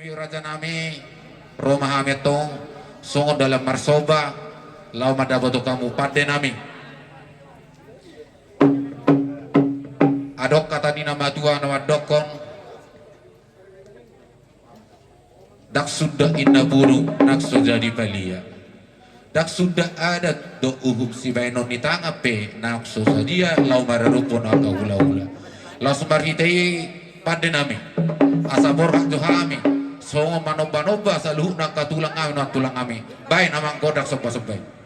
mi raja nami Roma hametong songo dalam marsoba lau madabato kamu pade nami adok kata dina matua nama dokon dak sudah inna buru nak sudah dipalia dak sudah ada do uhub si bainon nitangape nak sudah dia lau mararupon aga hula-hula lau sumbar hitai pade nami asabor hak johami songo manoba-noba saluh nak katulang kami nak tulang kami baik namang godak sopa-sopai.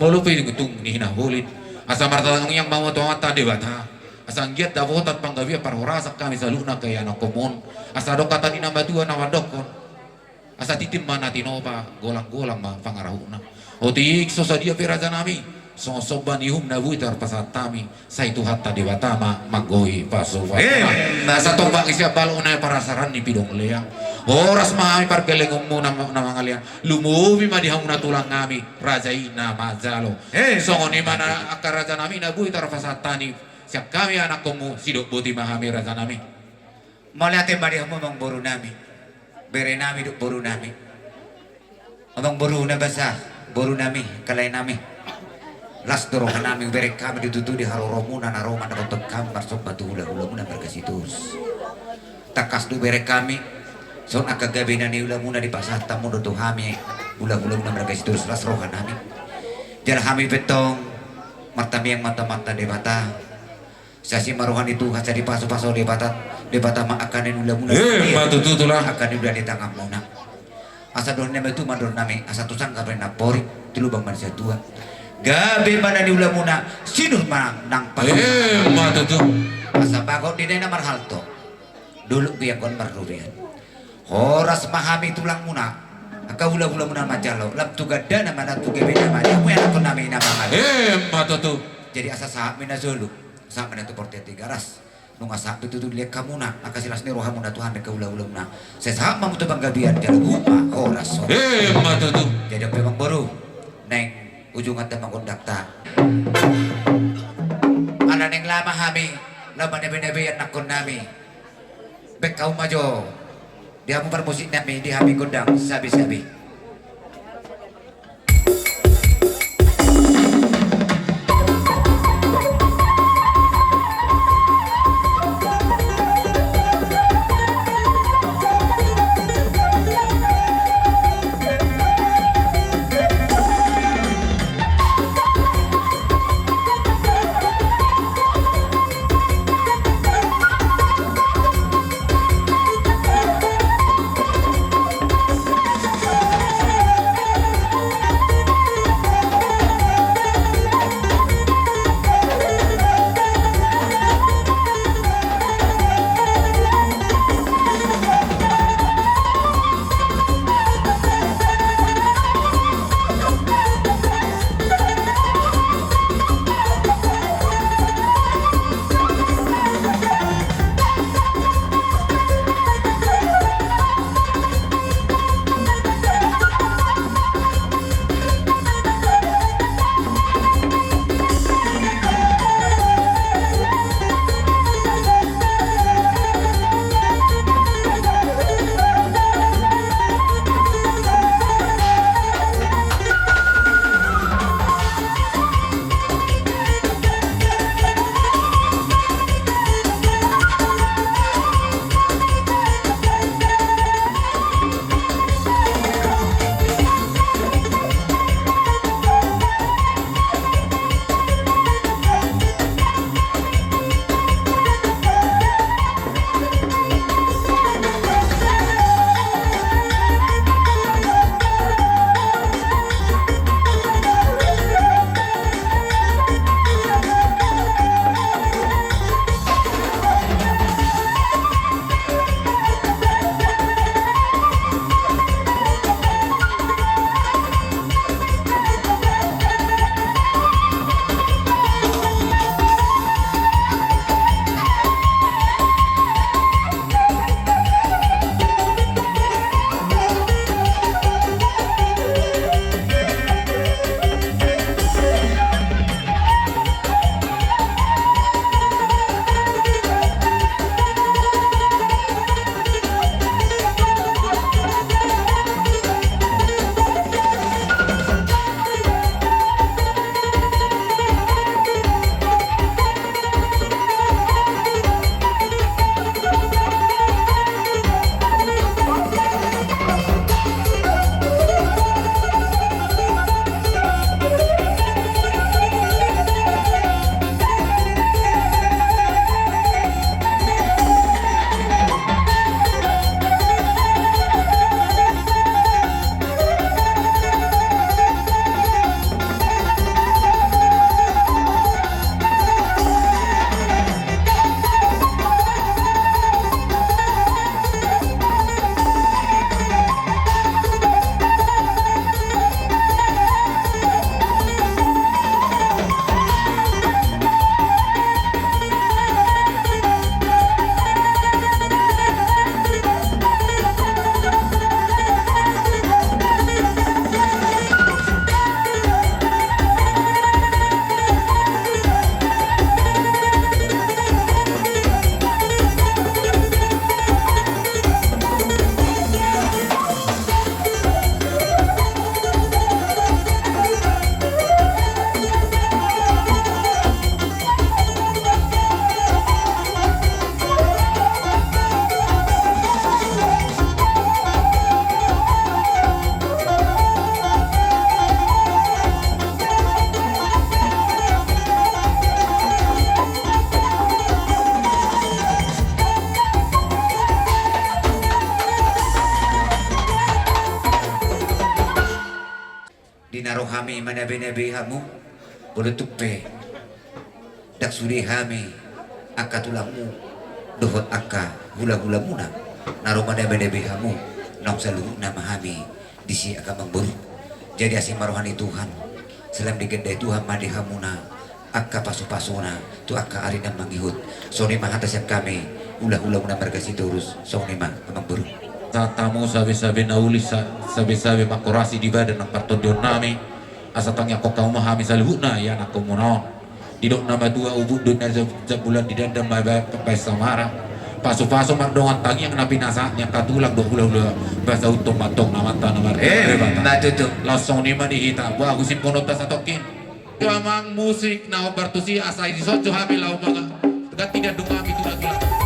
Molupi gutung ni hinahulit asa marta yang mau tuata debata asa giat davotat panggavia parhorasa kami saluna kaya na komon asa do kata ni namba dua na wadokon asa titim mana tinoba golang-golang ma pangarahuna otik so sadia peraja nami so soban ihum na buitar pasatami sa itu hatta debata magoi pasuwa asa tombak isya baluna para saran ni pidong leang oras maami parkelengong mo na mga liyan lumubi madihang na tulang ngami rajay na mazalo songo ni mana akaraja nami na buhi tarapasatani siya kami anak komu sidok buti mahami raja nami malate madihang mo mang buru nami bere nami duk buru nami abang buru na basa buru nami kalay nami las dorohan nami bere kami ditutu di haloromu na naroma na kontog kami marsok batu hula-hula mo na berkasitus takas du bere kami son akagabi na niula muna di pasata mo do hami ulang-ulang na mereka situ ras rohan kami jalan kami betong matami yang mata-mata debata sasi maruhan itu haca di paso-paso debata mak akan ulang-ulang matututulah akan udah di tangan mona asa doon namin itu mandor nami asa tusang kabay na pori tilubang man siya tua gabi mana di ulam muna sinur mang nang pag Matutu. asa bago di na marhalto dulu biya kon marrubian horas mahami tulang muna aka ula-ula muna majalo lam tugada na mana tugabi na mana mo yan ako namin na mga Matutu. jadi asa sa amin na zulu sa amin na tu porte tigaras nung asa itu tu lihat kamu na nakasilas ni rohamu na Tuhan ka ula-ula muna saya sa mamu tu banggabian dia lupa horas so Matutu. jadi memang baru neng ujung at mga kondakta ala neng lama hami lama nebe-nebe yan nakon nami bek kau majo dia mo musik nami di hami kondang sabi-sabi dinaro kami manabe-nabe hamu boleh tupe dak suri kami aka tulangmu dohot aka hula-hula muna naro manabe-nabe hamu nong salu nama kami disi aka mangburu jadi asing marohani Tuhan selam digedai Tuhan madi hamuna aka pasu-pasuna tu aka arina mangihut soni mahatasan kami hula-hula muna margasi terus soni mah mangburu tamu sabi-sabi nauli sabi-sabi makurasi di badan ng partondion nami asa tangya ko kaumahami sa luhuna yan ako munaon didok nama dua ubud doon na sa bulan di dandam may samara paso-paso mardongan tangi ang napinasanya katulang do hula-hula basa utong matong namata namar matuto langsung ni manihita wa gusin ponota sa tokin amang musik na obartusi asay di socho hami lau mga ganti na dungami tulang-tulang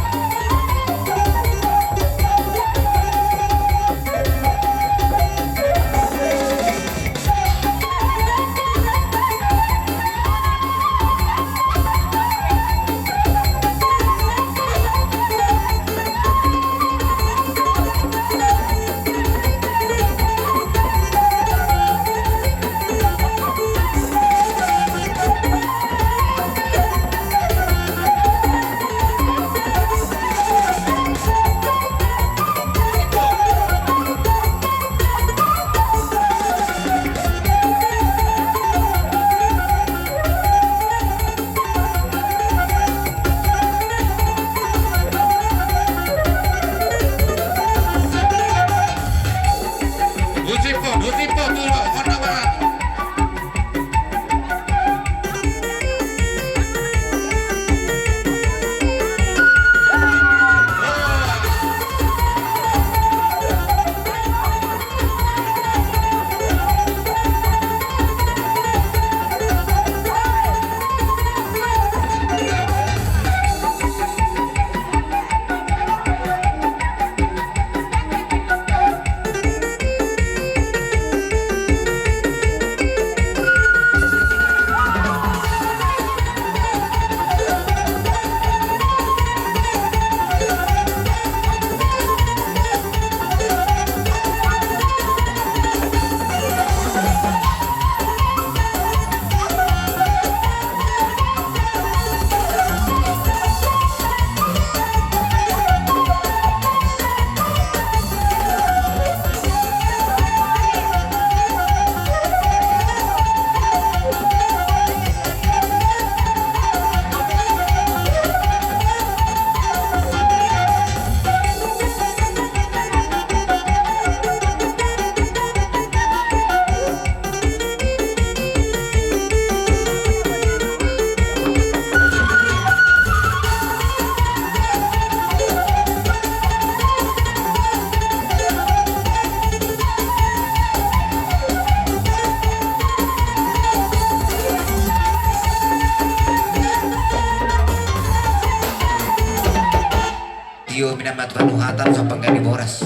Dio minamat panuhatan sa panggani boras.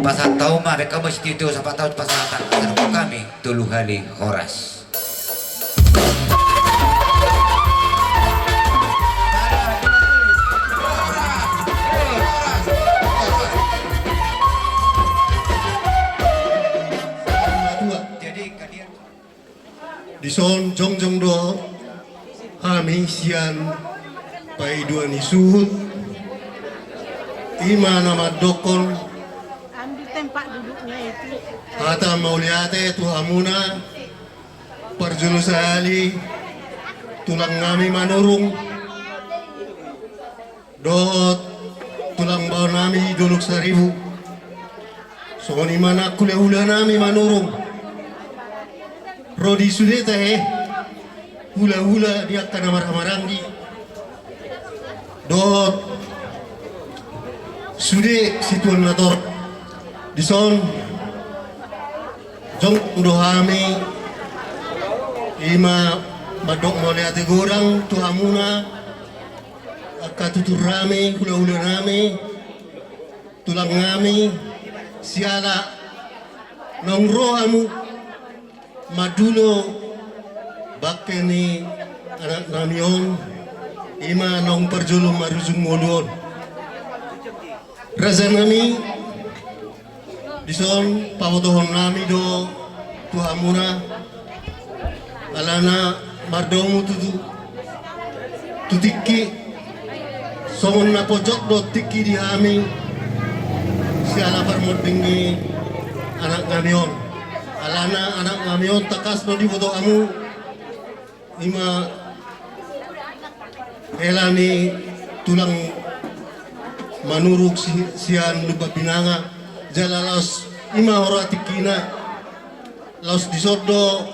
Pasat tao ma beka mo dito sa pataw pasatan. Ano po kami tuluhali horas. Jadi kalian di son jong do kami sian pai dua ni suhut ima nama dokon ambil tempat duduknya itu. hata mauliate tu hamuna perjulusali tulang ngami manurung dot tulang bau nami duluk seribu soni mana kulehula nami manurung rodi sudeta hula-hula dia kana marang-maranggi dot sude situan nator dison jong udohami ima madok mole ate gorang tu hamuna akatutur rame hula-hula rame tulang ngami siala nongro amu madulo bakeni anak namion ima nong perjulum marujung molon Raza nami dison pamotohon nami do tuhamuna alana mardomu tutiki songon na pojok do tiki di hami si ala parmod bingi anak ngamion alana anak ngamion takas no di bodo amu ima elani tulang manurug sian lupa binanga jalalos ima horatikina laos disodo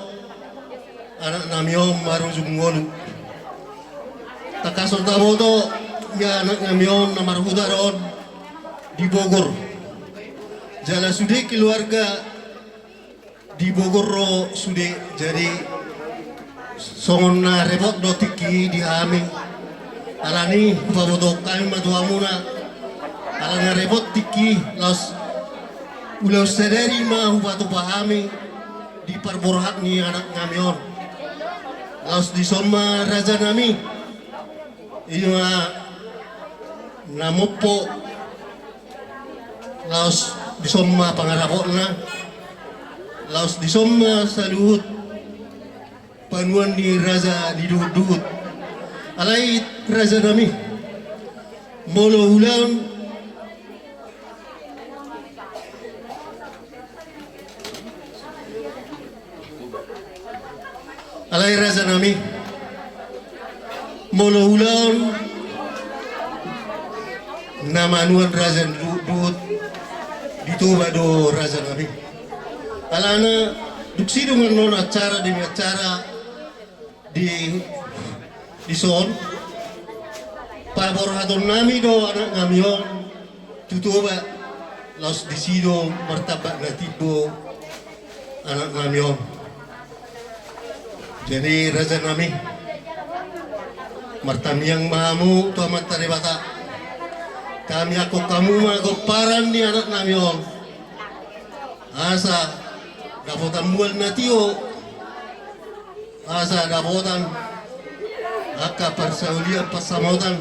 anak ngamion marujung ngolu takasol taboto ya anak ngamion na marhuda roon di Bogor jala sude keluarga di Bogor ro sude jadi songon na repot do tiki di aming alani paboto kami matuamuna alana repot tiki los ulau sederi ma hubatu pahami di parborhat ni anak ngamion los di soma raja nami iya namopo laos disomma pangarapot na laos disomma sa luhut panuan ni raja di duhut-duhut alay raja nami molo ulan alay raja nami molo ulan namanuan raja duhut dito do raja nami alana duksido non acara demi acara di son paborhaton nami do anak ngamion tutuba los disido martabak natibo anak ngamion jadi raja nami martamiang mahamu tu amat taribata kami aku kamu magoparan di anak namion asa dapotan mual natio asa dapotan aka parsaulia pasamotan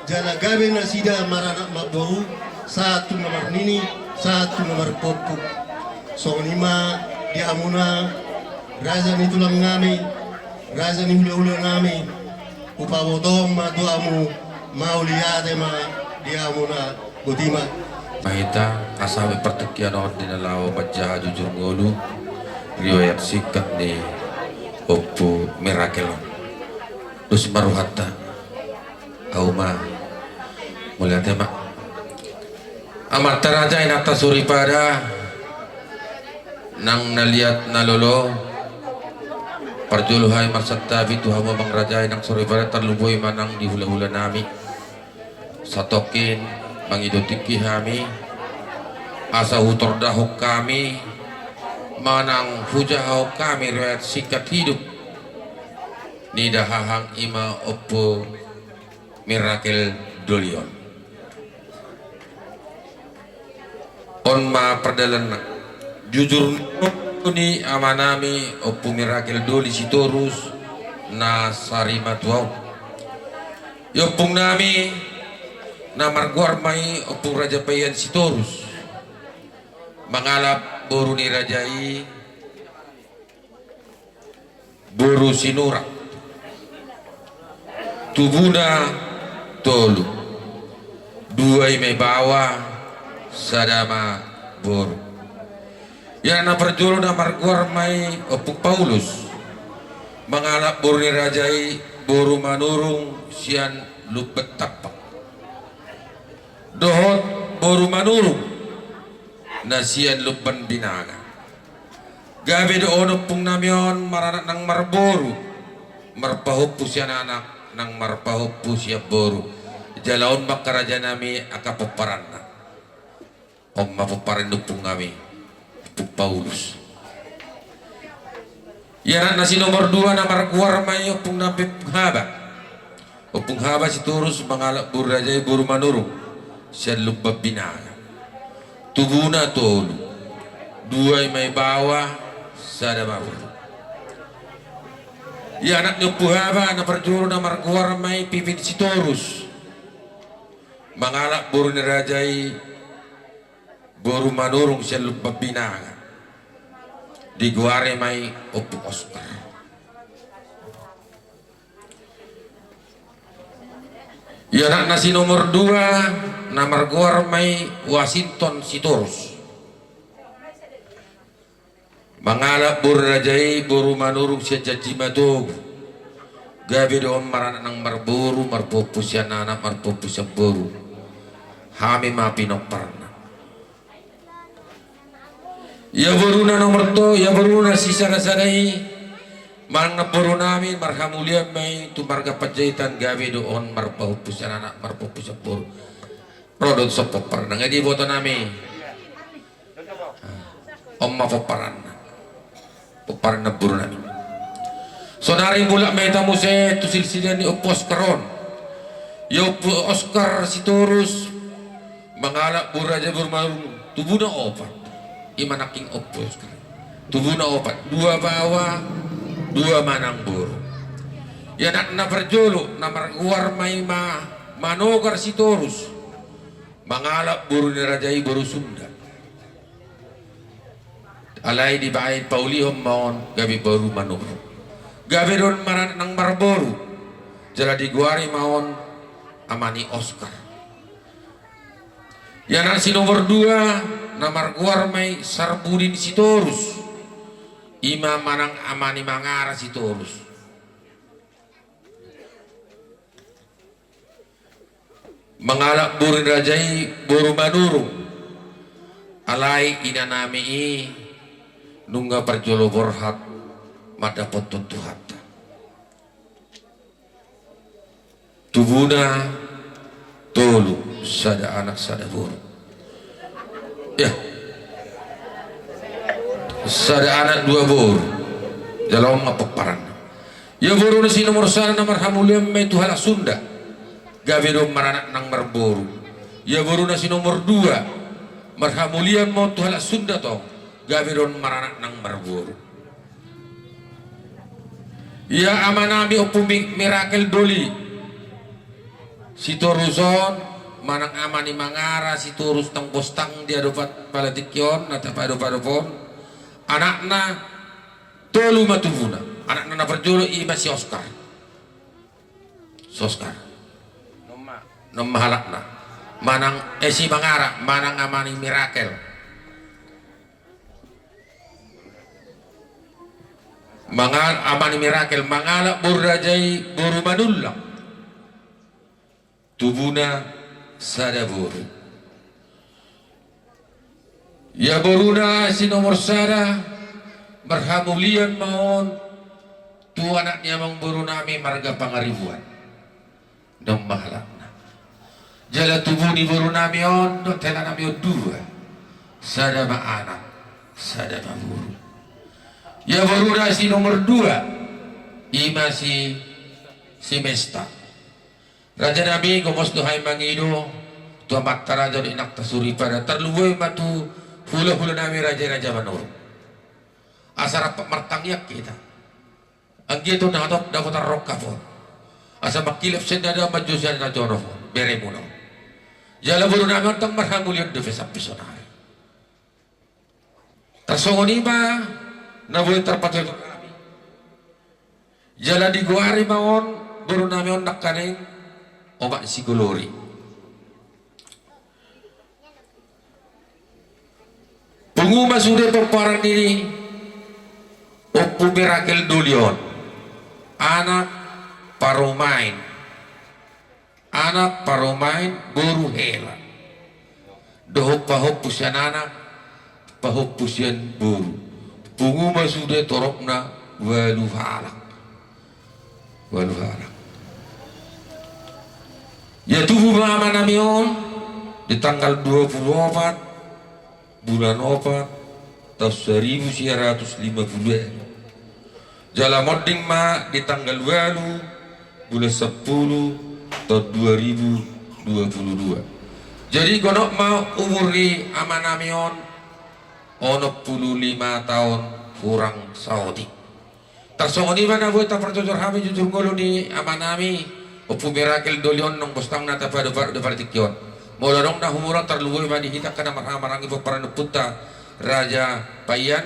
jala gabe nasida maranak magbaru satu nomor nini satu nomor popu so lima di amuna raza ni tulang ngami raza ni hula-hula ngami upawotong maduamu mauliate ma dia muna budima Mahita asawi pertukian ordinalawa baca jujur ngolu riwayat sikat ni Oppo Mirakelon dus maruhata auma mulia tema amat teraja inata suri pada nang naliat nalolo parjuluhai marsata bitu hama bang raja nang suri pada terlubui manang di hula-hula nami satokin mangidotiki kami asa hutor dahok kami manang hujahau kami riwayat sikat hidup nidahahang ima Oppo Mirakel Dolion on ma perdalan jujur ni amanami Oppo Mirakel Doli sitorus na sarima tuau yopung nami na marguar mai Oppo Raja Payan sitorus mangalap boru ni rajai boru sinurak tubuna tolu dua ime bawa sadama boru yang na perjolo na marguar mai Oppo Paulus mangalap boru ni rajai boru manurung sian lupet tapak dohot boru manurung nasian lupan binaga gabe do ono pung namion maranak nang marboru marpahupu sian anak nang marpahupu siap boru jalaon makaraja nami akapaparanna om mapaparan pung kami Oppo Paulus ya nasi nomor 2 na marguar may Oppo haba si turus mangalap boru rajai boru manurung sian lubab binaga tubuna tolu dua may bawa sada bawa ya anak Oppo haba na perjuru na marguar may pipin si torus mangalak boru ni rajai boru manurung siya lubab binaga diguare may Oppo Oscar Ya anak nasi nomor 2 namar guar may Washington Sitorus. Mangalap burrajai buru manurung siya jajimatog. Gabi doon maranak ng marburu marpupus yan anak marpupus yan buru. Hami mapinokparna. Ya buru na nomor 2 ya buru na sisa kasanay. Mga buru namin marhamulian may tumarga pajayitan gabi doon marpupus yan anak marpupus yan buru. Produk sa poparna. Nga di boto namin. Om mapoparan na. Poparan na buru namin. So nari mula may tamo se tu silsilan ni Opos karon. Yo Oscar Sitorus mangalak buraja burmarung tubuh na opat. Imanaking Opos. Tubuh na opat. 2 bawa, 2 manang buru. Ya nak na perjolo na marguar may manogar Sitorus. Mangalak buru ni Rajai buru Sunda. Alay di bahay paulihom maon gabi baru manur. Gabi ron maran ng marboru. Jala di guari maon amani Oscar. Yan ang si nomor 2 na marguar may Sarbudin Sitorus. Ima manang amani mangara Sitorus. Mangalak burin rajai buru manurung. Alay inanami nungga perjolo borhat madapot tuntuhat. Tubuna tolu sada anak sada buru. Ya. Sada anak 2 buru. Jalau ngapaparan. Ya buru na si nomor 1 na marhamulian may tuhala Sunda. Gabi do maranak nang marboru. Ya buru na si nomor 2 marhamulian mo tuhala Sunda to. Gabi do maranak nang marboru. Ya amanami opuming miracle doli. Situruson manang amani mangara siturus tang bostang dia dapat palatikyon nata pado-padopon. Anakna tolu matubuna. Anakna na perjolo ima si Oscar. Oscar. Nom mahalakna. Manang si mangara manang amani miracle. Mangal amani miracle mangala burrajai buru manullang. Tubuna sadaburu. Ya boruna si nomor 1 marhamulian maon tu anaknya mang buru nami marga pangaribuan. Dong mahalakna. Jala tubuh ni buru nami on do tela nami on 2. Sadaba anak, sadaba buru. Ya boruna si nomor 2 ima si Mesta. Raja Nabi gomos tuhay mangido tu amat taraja di nak tasuri pada terluwe matu hula-hula nami raja-raja manur. Asara martangyak kita. Ang gitu na hatop dapat rokafon. Asa makilap sendada majusan na jonofon beremuno. Jala buru nami tang marhamulian de fesa pisonari. Tasongoni ba na boleh terpatut kami. Jala di guari maon buru nami on nakkaneng obat psikologi. Penguma sudah peparang diri Opu mirakel dulion. Anak parumain buru hela dohop pahop pusian anak pahop pusian buru. Penguma sudah torokna walu halak. Ya tubuh mama namion di tanggal 24 bulan 4 tahun 1950. Jala modding ma di tanggal 8 bulan 10 tahun 2022. Jadi gonok ma umuri ama namion ono 25 tahun kurang Saudi. Tarsongoni mana buat tak percocor kami jujur ngolo ni ama nami. Opu mirakel dolion nong bostang nata pada partikyon. Mula dong na humura terluwe mani hita kana marang ibu para puta raja payan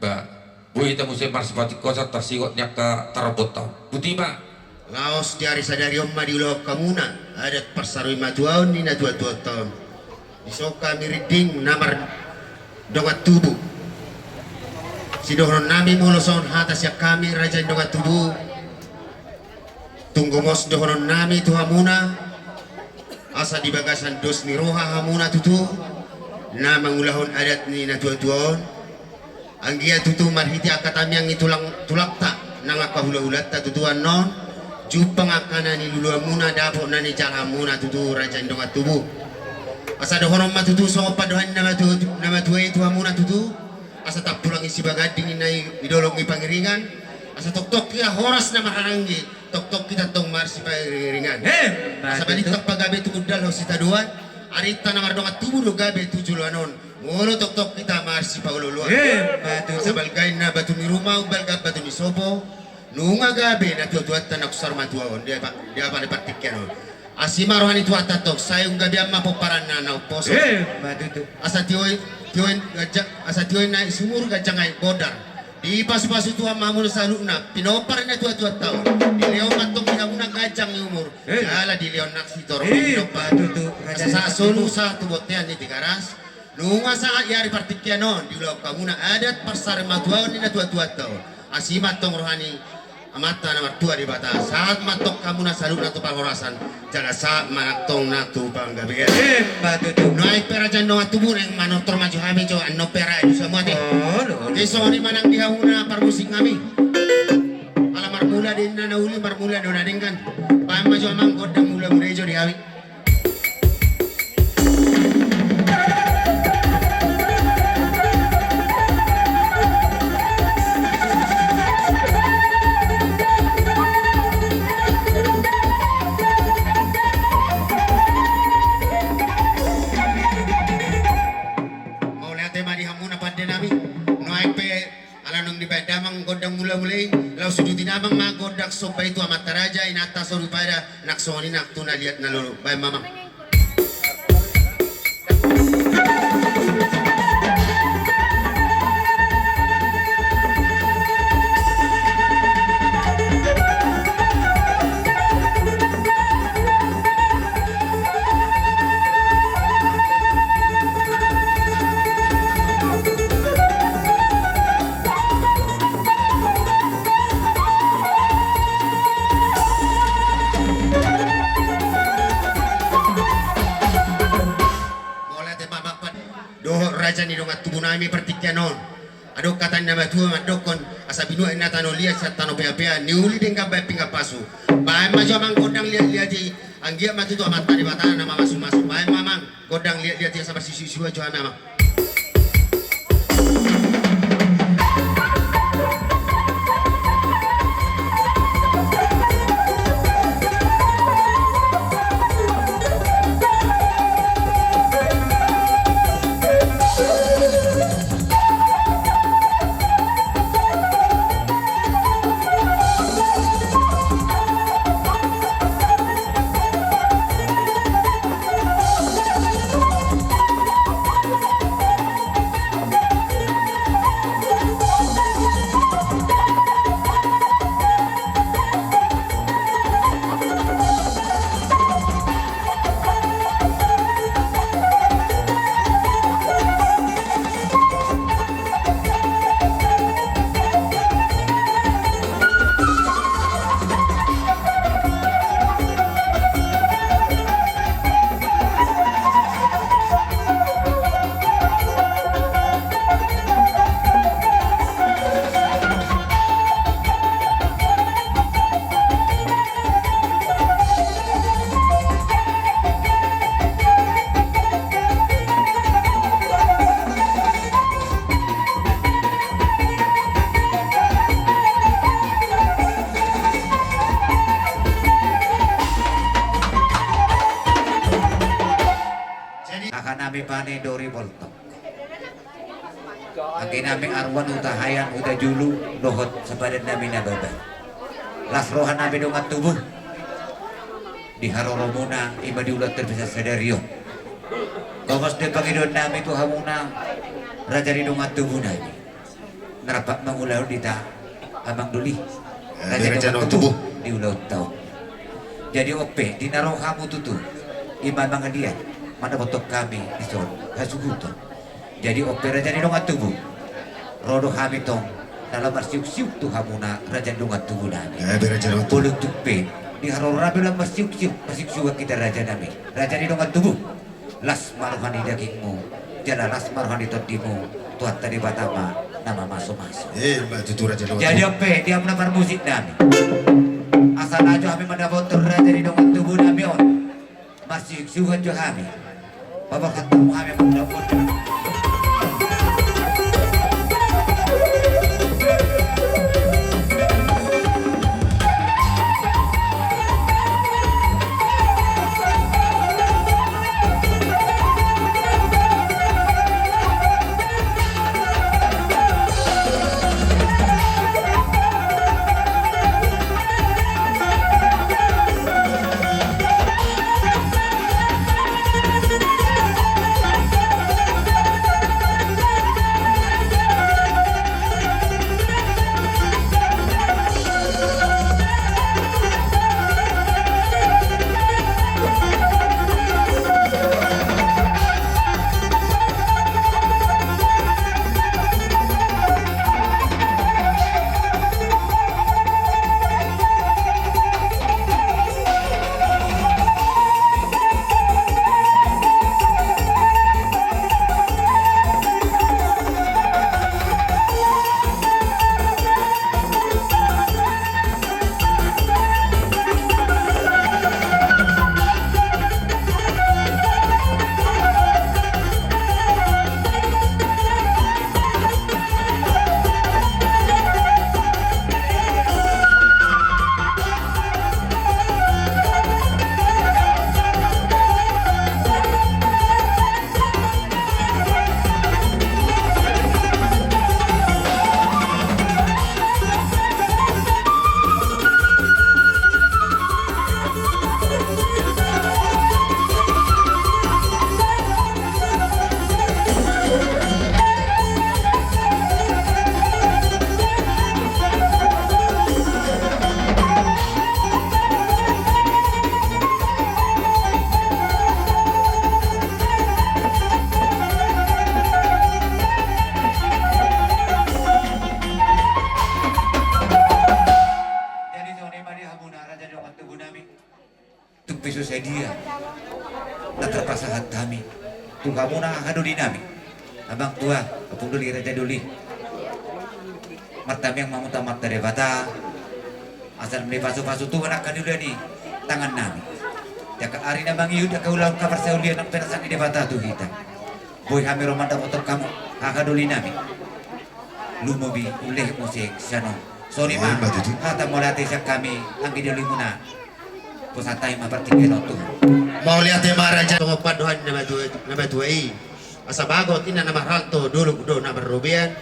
ba buhi ta musim marsipati kosa tarsigot nya ka tarabota. Buti ba Laos diari sadari omma di ulo kamuna adat persarui matuaon ni na tua tahun. Isoka miriding namar dongat tubuh. Si dohron nami muloson hatas ya kami raja dongat tubuh. Tunggu mos dohron nami tuhamuna asa di bagasan dos ni roha hamuna tutu na mangulahon adat ni na tua-tuaon. Anggia tutu marhiti akatami yang tulakta nangakahula-hulat ta tutuan non. Jupang akana ni lulu amuna dapo na ni jang amuna tutu raja dongat tubuh. Asa dohonom matutu so padohan na matuwe itu amuna tutu. Asa tak pulang isi bagading inay idolong ipangiringan. Asa tok-tok ya horas na maharanggi. Tok-tok kita tong marsi pangiringan. Asa balik tak pagabe tu kudal ho sita duan. Arita na mardongat tubuh do gabe tu juluanon. Ngolo tok-tok kita marsi pa ululuan. Asa balgay na batu ni rumah balgab batu ni sopo. Nunga gabe na tuat tanak sarma tuaon dia pa dapat tikyan on. Asima rohani tuat tatok sayung gabe amma poparan na poso. Asa tioy gajak asa tioy na sumur gajang ay bodar. Di pasu-pasu tua mamun saluna pinopar na tuat taon. Di leon matok pinamuna gajang ni umur. Jala di leon nak sitor pinopar. Asa sa solu sa tubotnya ni tigaras. Nunga sa yari partikyan on di ulo kamuna adat pasar matuaon ni na tuat taon. Asima tong rohani amata na martua di bata saat matok kamu na salud na tu panghorasan jaga saat manaktong na tu panggabi noai pera jando atubu yang manotor maju kami jo anno pera itu semua teh iso ni manang dihahuna parmusik kami alamar mula din na nauli marmula do nadingkan pam maju amang godang mula mula jo dihawi. Godang mula-mulai lau suduti namang magodak sopa itu amat taraja inata soru pada naksoni naktu na lihat na lolo bay mama. Raja ni dongat tubuh nami pertikyanon. Adok kata nama tua madokon asa binua ina tano liat sa tano pea niuli dengan bay pinga pasu. Bay maju amang godang liat di anggia matu tu amat tadi batana nama masuk bay mamang godang liat yang sabar sisu aja nama. Nami pane dori boltok. Agi nami arwan utahayan udah julu dohot sepadan nami nadoda. Las rohan nami dongat tubuh. Di haroromuna iba diulat terbisa sadario. Kongos de pangidon nami tu hamuna raja di dongat tubuh nami. Nerapak mengulau dita amang duli. Raja Raja Dongak Dongak Tubuh Tubuh. di ulang tahun. Jadi ope di naruh kamu tutu iman mga dia mana botok kami di son hasuguto. Jadi ope Raja Dongak Tubuh rodo kami tong dalam marsiuk-siuk tu kamu na Raja Dongak Tubuh nami. Bere Raja Dongak Tubuh. Boleh tupe di harorabe lang marsiuk-siuk juga kita Raja nami. Raja Dongak Tubuh las maruhani dagingmu jala las maruhani todimu tuat tadi batama nama masuk-masuk. Mbak tutu Raja Dongak Jadi Tubuh. apa? Dia mendapat musik nami. Asal aja kami mendapat Raja di Dongak Tubuh nami on. Masih juga kami. Bapak ketemu kami mendapat. piso saya dia na terpasahan kami tu kamu na haduli nami abang tua kapung duli raja duli martami yang mamuta marta bata asal beli pasu-pasu tu anak kan dulu di tangan nami jaka ari na bang iud ka ulang kabar saya ulian nak perasan di bata tu kita boy kami romanda motor kamu hakaduli nami lumobi uleh musik sano sorry ma kata molate sa kami ang giduli muna pusatay mapartingin o to Mau lihat ya Maharaja paduhan na matuai. Asa bago tina na mahalto dulu do na marubian.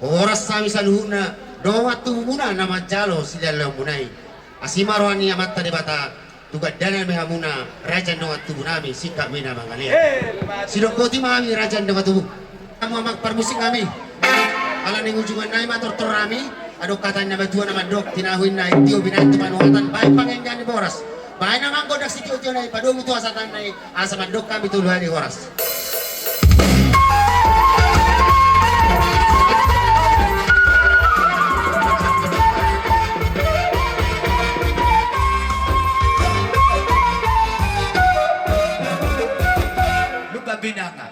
Oras sami sa luhuna do watu muna na majalo sila lang munay. Asimaroan niya mata de bata tugad dana mi hamuna raja no watu munami sikap mi na mangalia. Sidokoti mami raja no watu. Kamu magparmusik kami. Ala ning ujungan nay mator rami ado kata na matuan na madok tinahuin na itiyo binantu manuhatan baik pangenggan ni boras. Bahay naman ko nagsitiyo na ipadungo to asatan na asa mandok kami tuluhan ni Horas. lupa binanga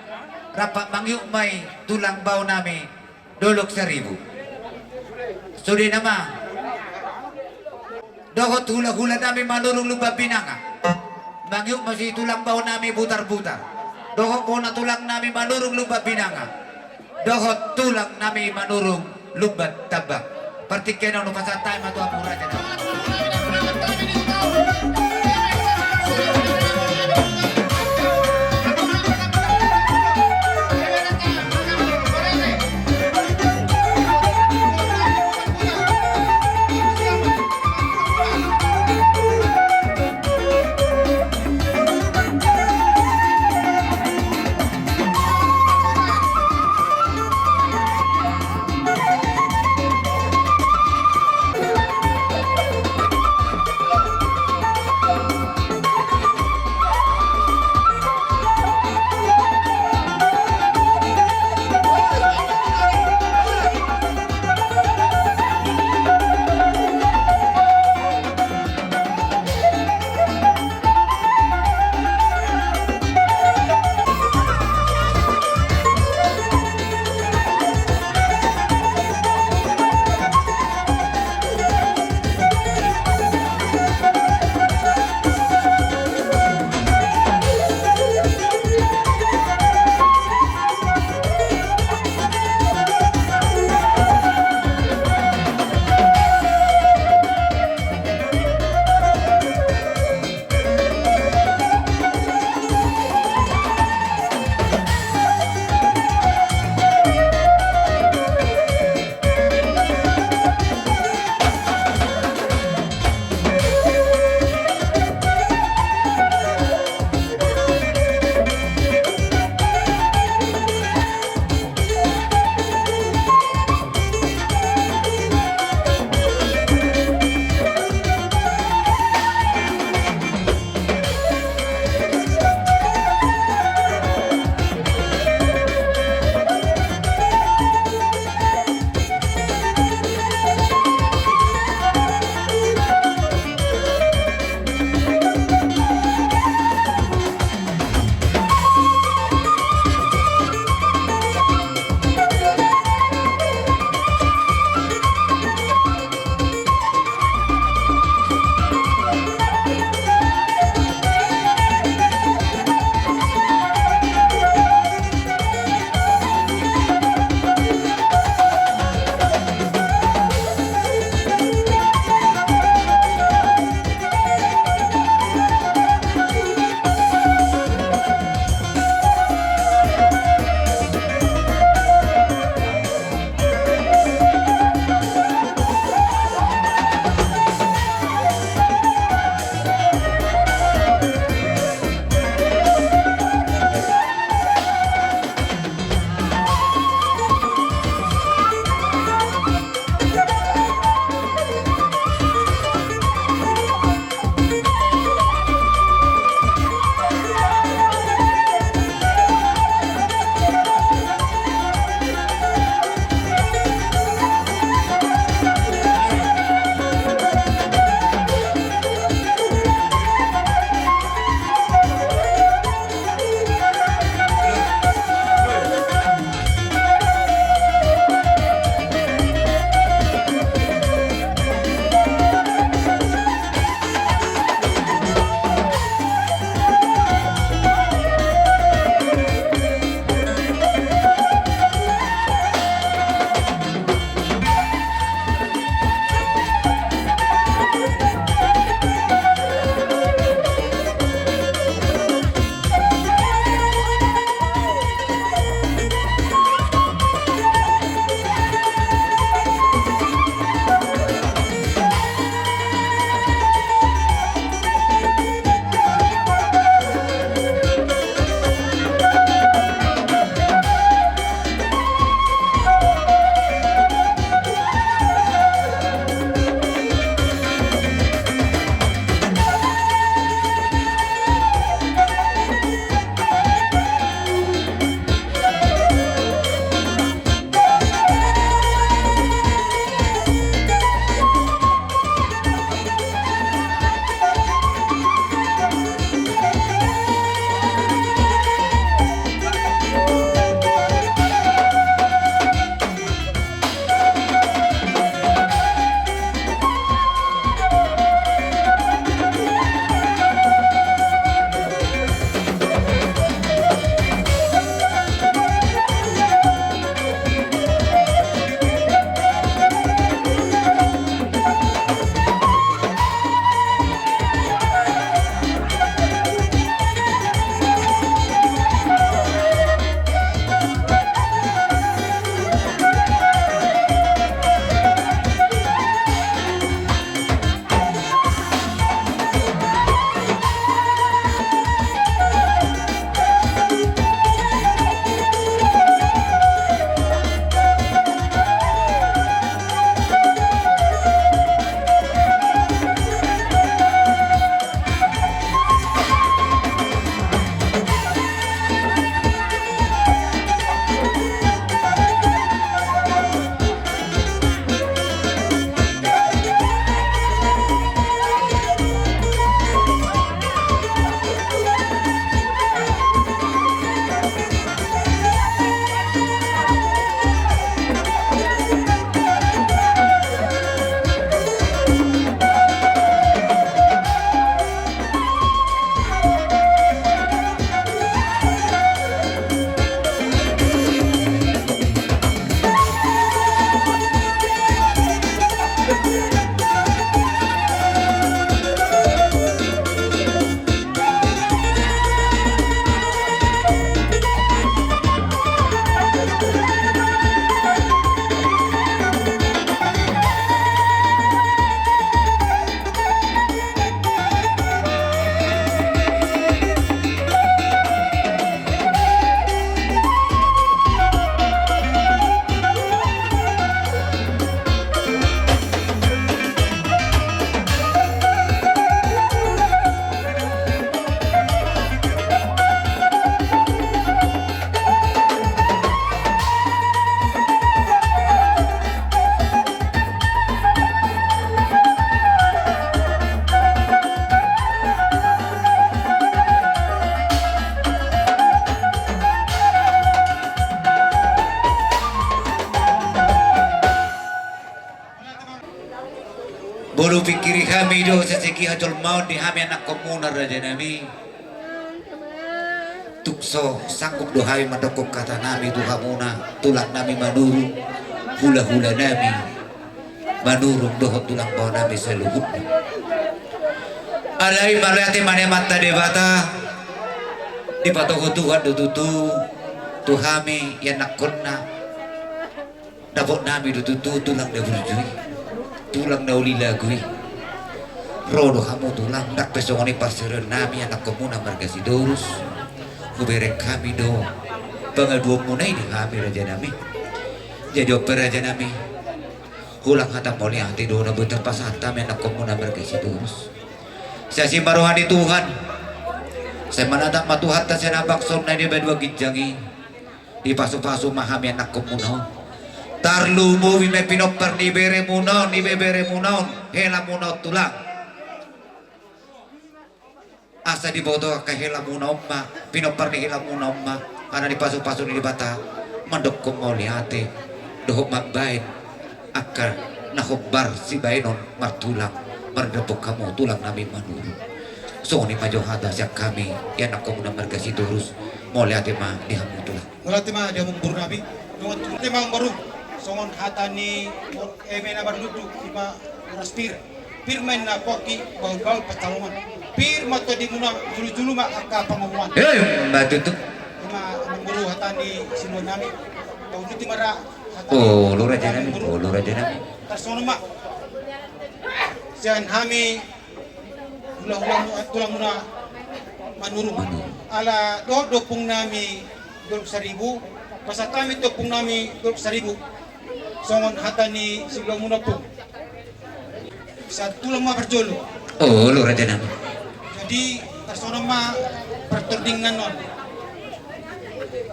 rapat mangyuk may tulang baw nami dulok 1,000 sudi nama dohot hula-hula nami manurung lupa binanga mangyuk masih tulang baw nami butar-butar dohot ko na tulang nami manurung lupa binanga dohot tulang nami manurung lubat tabak partiken no pasatay matu ang raja Bolu pikiri kami do sesegi hajol maut di kami anak komuna raja nami. Tukso sanggup do kami madokok kata nami tu hamuna tulak nami manurung hula-hula nami manurung dohot tulang bawah nami seluhut. Alai mariati mane mata debata di patogo Tuhan do tutu tu kami yang nakonna dapot nami do tutu tulang da burjui. Tulang dauli lagui rodo kamu tulang dak pesongoni pasiren nami anak komuna marga Sidorus kuberek kami do bangal dua munai di kami raja nami jadi oper raja nami hulang hatam moli hati do na beter pasata anak komuna marga Sidorus saya simbarohani Tuhan saya manadak matuhat ta saya nabak somna di bedua gijangi di pasu-pasu mahami anak komuna tarlumu wime pinoper ni bere munaon ni bebere munaon hela munaon tulang asa diboto ka hela munaon ma pinoper ni hela munaon ma ana di pasu-pasu ni bata mandok ko moliate doh magbain akar nahobar si bainon martulang mardepok kamu tulang nami manuru so ni majo hada sak kami ya nak komuna marga Sidorus moliate ma dihamu tulang Berarti mah dia memburu nabi, memang baru songon hatani eme na barludu iba uras pir main na koki bau patalungan pir mato di muna julu ma aka pangumuan batu tu ima memburu hatani sino nami bau nuti mara oh lu raja nami tersono ma sian hami tulang muna manurung ala do pung nami 12,000 pas kami to pung nami 12,000 songon hatani sebelum muna pung sa tulang ma berjolo oh lu raja nami jadi tersono ma perturdingan non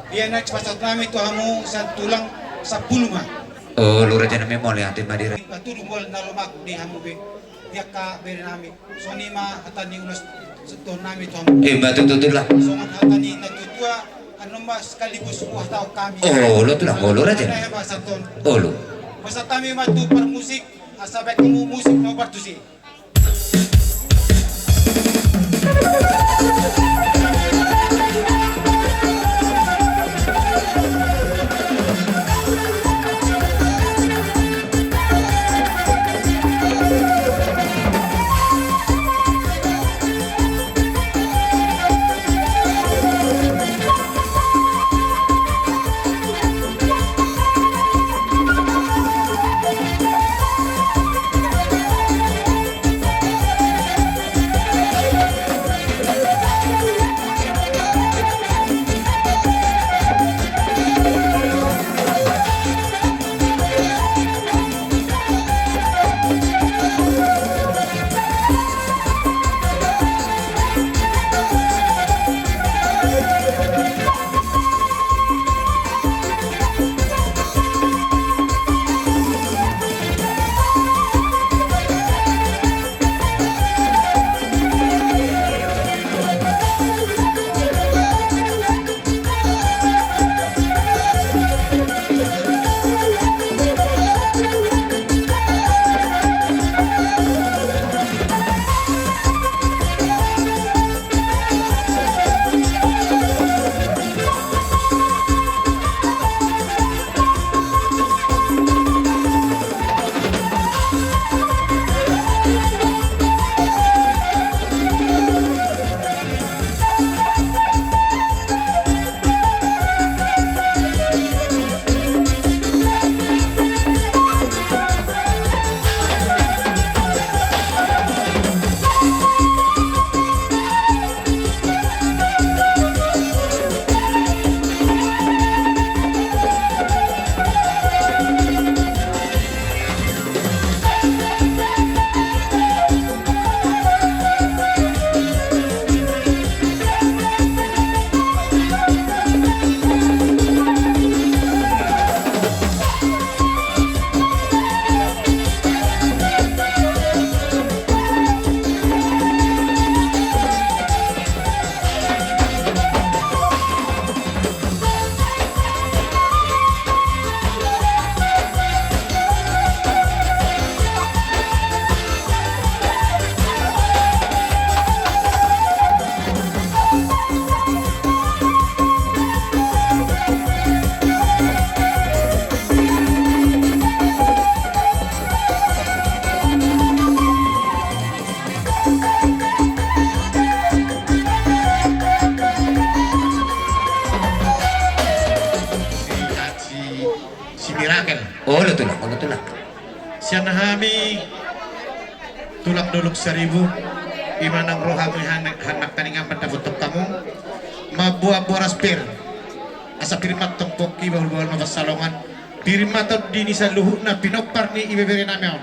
dia nak pasal kami to hamu sa tulang 10 ma oh lu raja nami mo lihat madira batu dumbol na lumak di hamu be dia ka bere nami soni ma hatani ulas setor nami to hamu batu tutur lah songon hatani na tutua ano ma sekaligus buah tau kami oh lu tulang oh lu raja oh lu basta kami matu per musik asabay kamu musik no bartusi hami tulang duluk 1000 imanang rohami hanak taningan pendaputok kamu mabuah boras pir asa pirmat tongpoki bahul-bahul mabasalongan pirmat dini sa luhut na pinopar ni ibebere nameon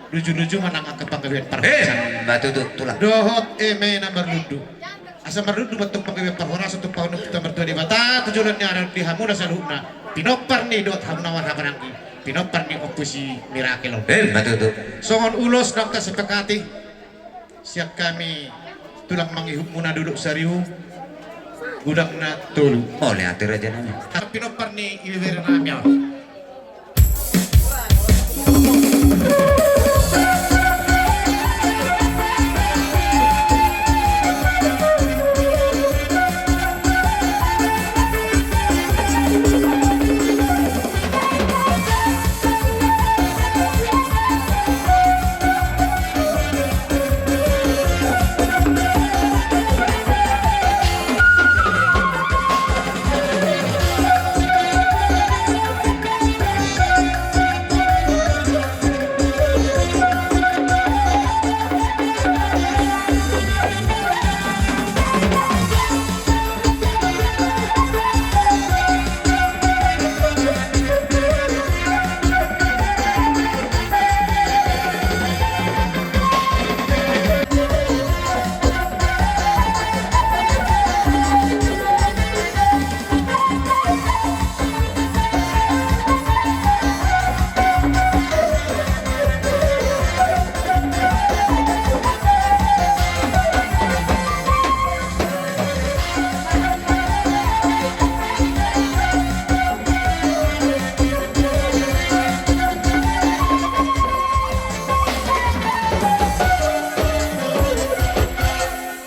luju-luju manang ang kapanggawian parhorasan Matutu tulang. dohot eme na marludu asa marludu batok panggawian parhorasan tu pauno kita mertua di bata tujulan niya di hamuna sa luhut na pinopar ni dot hamnawan hamanangki pinopar ni opusi mirakel Matutu. songon ulos nang kasepakati siap kami tulang mangihuk muna duduk sariu gudang na tulu Boleh atur aja nami. pinopar ni ibebere nameon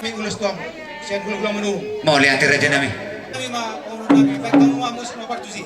kami ulos tuam sian gulang menurun Boleh atur aja nami. kami mau nabi baik kamu mus mapartusi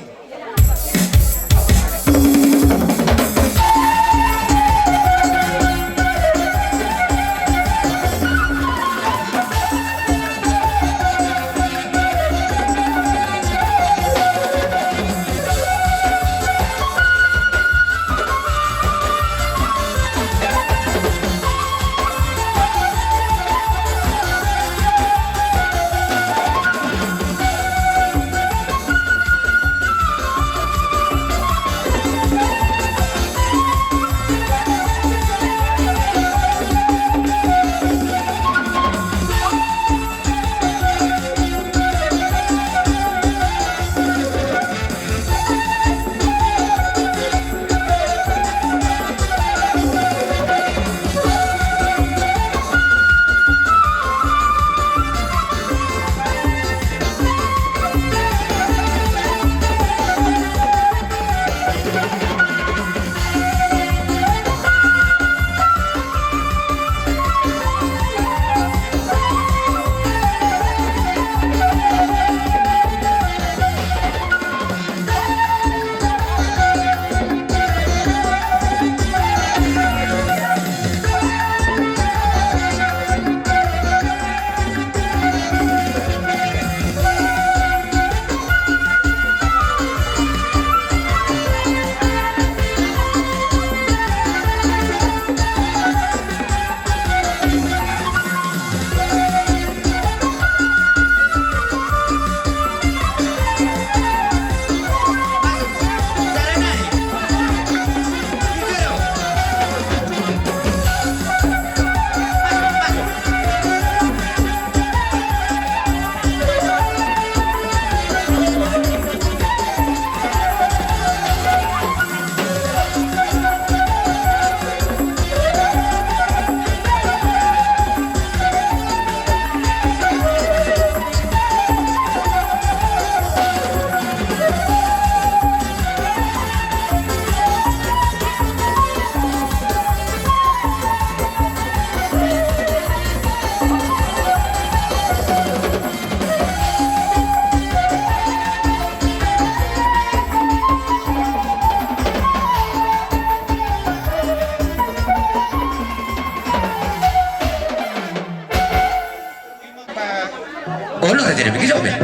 Olo raja nabi ngesok deh.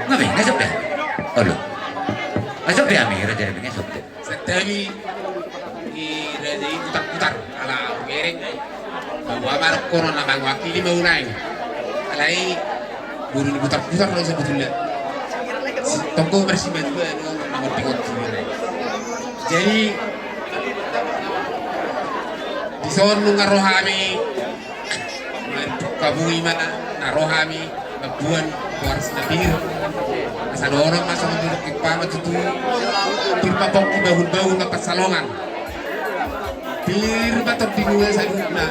Ngapain ngesok deh? Olo. Ngesok deh ami raja nabi ngesok deh. Sa tabi i ready utak bereng bahwa marok kono na mangwakili maunay alay guru ni putar-putar lang sebetulnya tongko bersimen juga nomor pingot jadi di son nunga rohami kabungi mana na rohami buan keluar senapir asal orang masuk duduk ipamat itu pirpa bongki bahun-bahun ke pasalongan pirpa top bingung saya na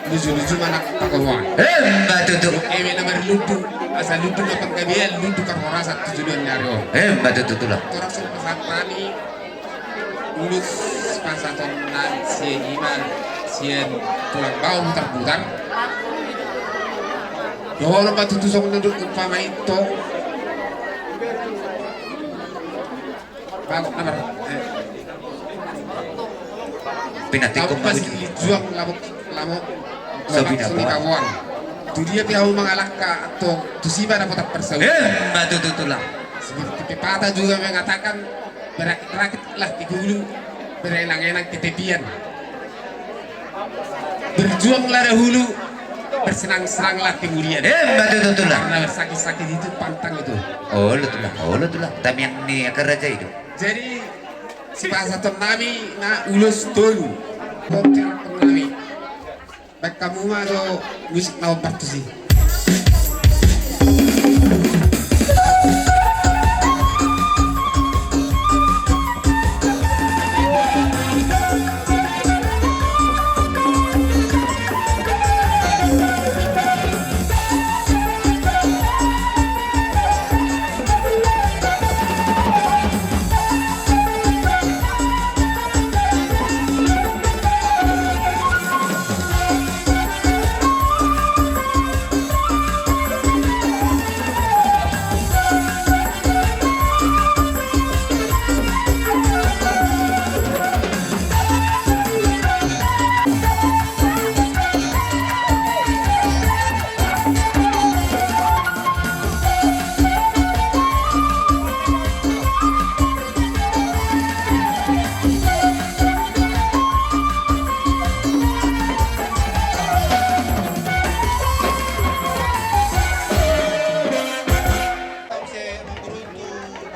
lucu-lucu mana pakawan Mbak tutup. ewe namar ludu asal ludu na panggabian ludu kan rasa tujuan nyari orang Mbak tutup lah. orang suruh pesantren lulus pasangan sien iman sien tulang bau mutar-mutar doa lomba tutu sok duduk umpama itu bagus nomor Pinatikom pas maju. juang lamuk Sabi na sini po. kawan tu dia piau mengalah ka atau tu siba dapat persawi Mbak tutup lah. seperti pepatah juga mengatakan berakit-rakitlah di hulu berenang-enang di tepian berjuanglah dahulu bersenang-senanglah kemudian Mbak tutup lah. karena sakit-sakit itu pantang itu Oh lu tuh lah. Tapi yang ni akar aja itu. jadi si bahasa nami na ulus tolu konten nami baik kamu mah do musik mau partu sih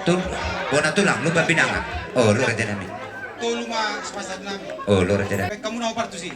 Tul, bona tulang lupa binangan. Oh lu raja nami. Tolu ma sepasad namin. Oh lu raja nami. Baik kamu na partu sih.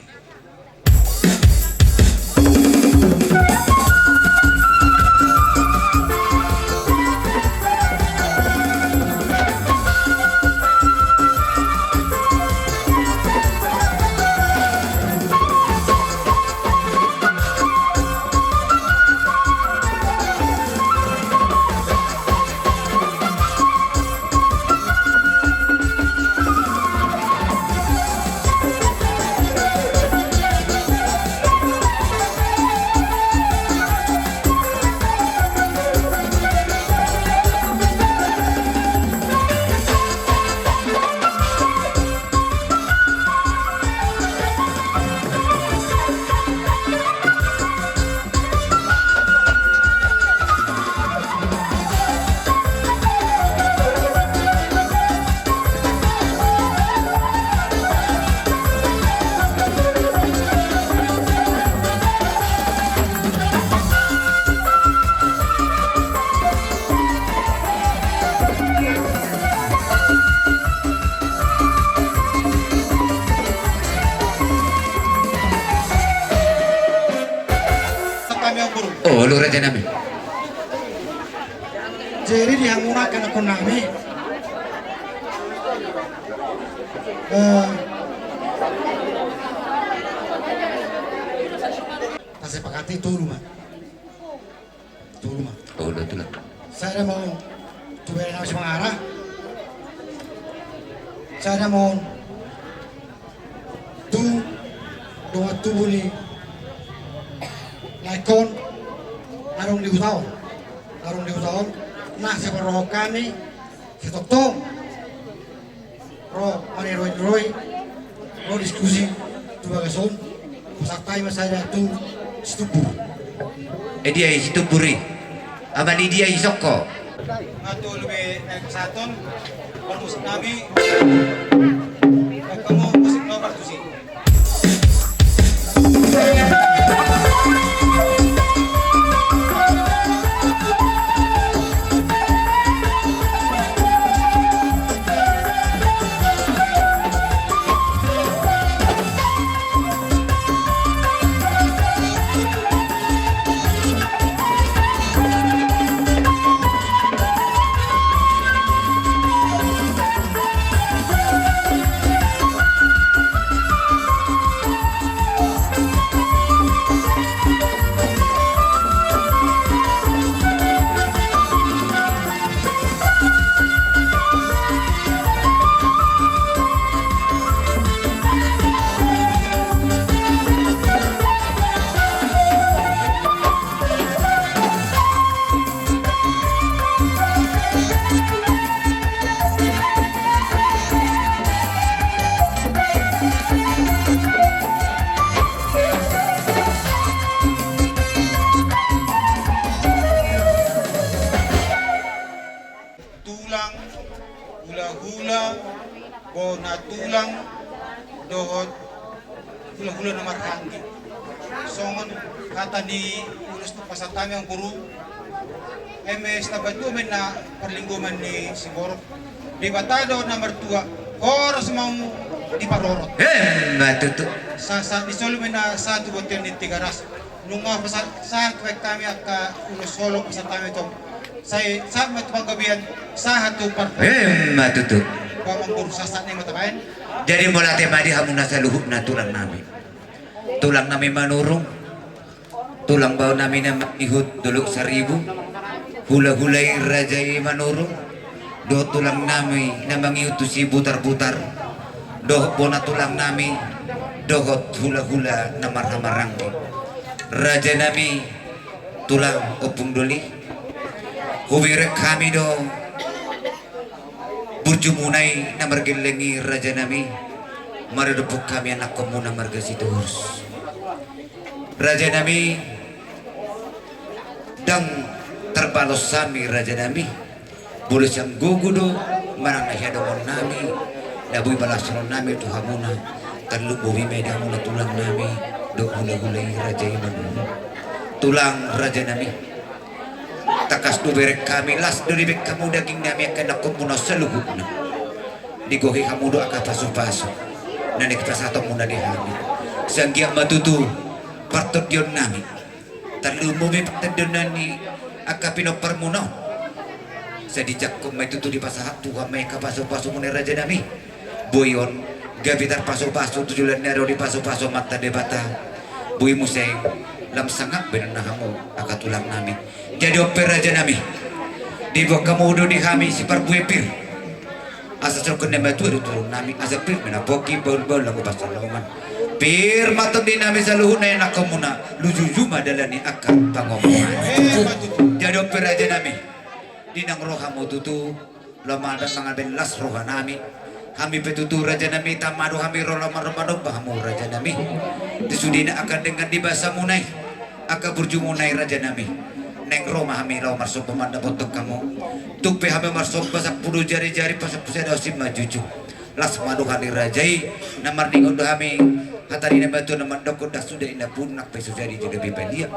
Kami ang guru. Oh lu raja nami. Jadi dihangunakan ako nami pasipakati tuluma Oh lu tulang. saya mau tuwer na sa mga ara saya mau dua tubuh ni laikon arong liutaon nah sa paro kami si Toktong ro maniroy ro diskusi tu bagason sakay masaya tu stupur Dia itu puri. Abang dia isoko. Nga tolu be nagsaton. Parmusik namin. Baik kamu musik na partu sih. songon kata ni ulos na pasatami ang guru. MS na batu men na perlingguman ni Sigoro. Di batado na mertua oras mau di parorot. Matutu. Sa isolo men na sa tubotin ni Tigaras. Nunga sa kwek kami aka ulos solo pasatami to. Sa matpagabian sa hatu par. Matutu. Bamang guru sasa ni matabayan. Jadi mula tema di hamuna sa luhut na tulang namin. Tulang namin manurong. Tulang bau namin na ihut duluk 1,000. Hula-hulay rajai manurong. Do tulang namin na mangiutusi butar-butar. Do bona tulang namin. Dohot hula-hula na marhamaranggi. Raja nami tulang opung doli. Huwirek kami do. Burjumunay na margilengi raja nami. Maradupok kami anak komu na margasitus. Raja nami dang terbalos sami raja nami. Boleh sang gugudo manang nasyadamon nami. Nabuy balasanon nami tu hamuna. Terlubuhi medan muna tulang nami. Do hula-hulay raja iman. Tulang raja nami. Takas do berek kami las do dibek kamu daging nami akan aku muna seluhutna. Digohi kamu do aka paso-paso. Nanik pasato muna dihami. Sanggiak matutu partot dion nami. Terlumumi patendonan ni aka pinopar muna. Sadijak ko may tutu di pasahat tuha may kapaso-paso muna raja nami. Boyon gabitar paso-paso tujulan nero di paso-paso mata debata. Bui museng lam sangak benar kamu aka tulang nami. Jadi oper raja nami. Di bawah kamu do di kami si parbue pir. Asa cerukun nama tu turun nami asa pir mena boki bol-bol lagu pasal laman. Pir matang di nami saluhun na enak kamuna lujuju madalani akan pangomongan. Jadi oper raja nami. Di nang roh kamu tutu lama dan mangaben las roh nami. Kami petutu raja nami tamado kami roh lama romanok bahamu raja nami. Disudina akan dengan dibasa munai. Aka burjumunai raja nami. Neng Roma kami raw marsok pemanda botok kamu. Tupe kami marsok basak pudu jari-jari pasak pusat dosim majuju. Las madu kami rajai. Namar ningon do kami. Hatari na batu naman doko dak sudah ina punak pesu jadi juga bipelia.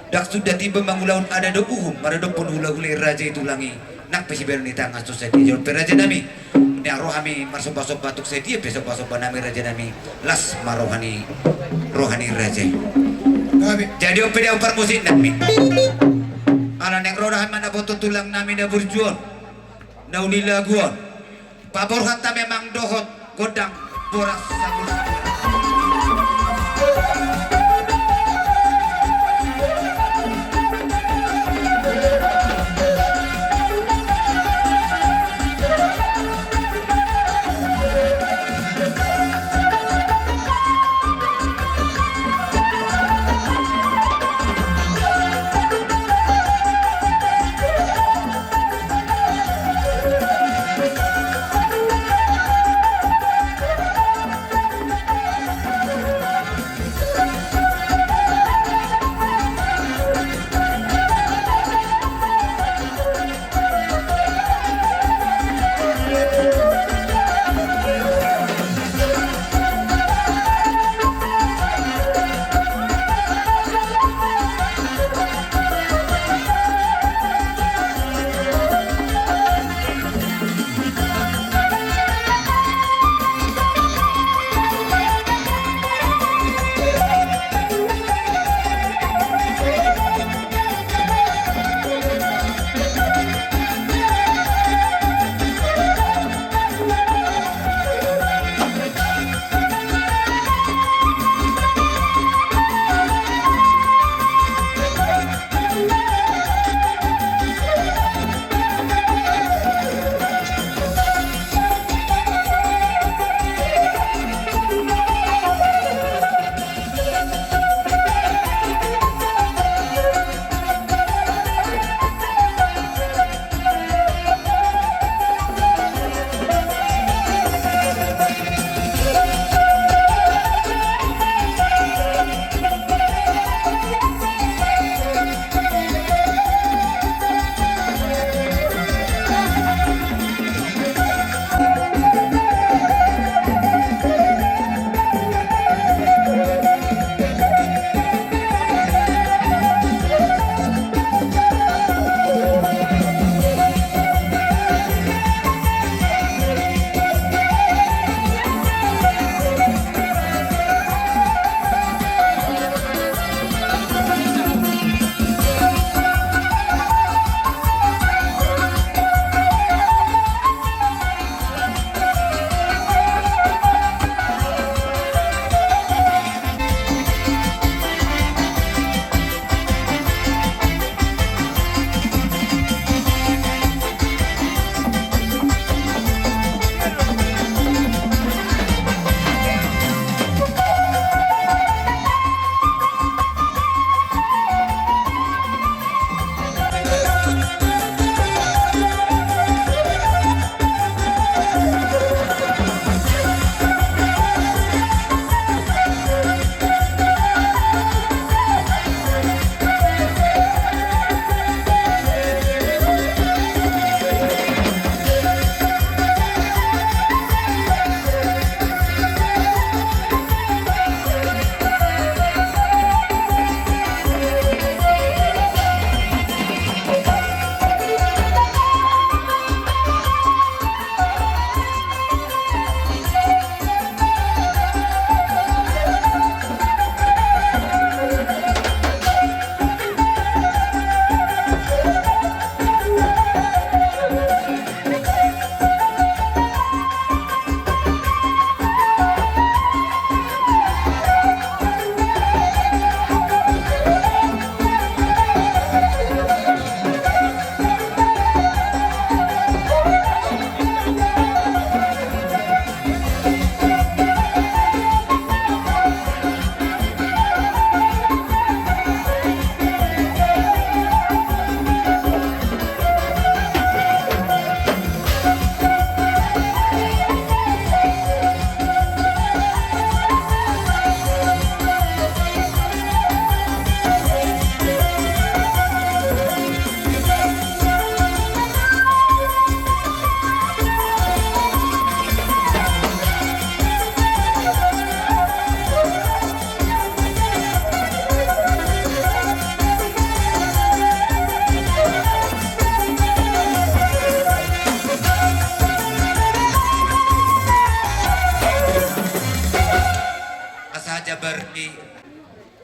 Dak sudah tiba mangulaun ada do marado pun hula-hula raja itu langi. Nak pesi belu ni tangas tu saya jor raja nami. Ni roh kami marsok batuk saya dia besok nami raja nami. Las marohani rohani raja. Jadi opede opar musik nami. Anak neng rodahan mana boto tulang nami na berjuang. Na unilaguan. Pabor kata memang dohot godang boras sabul.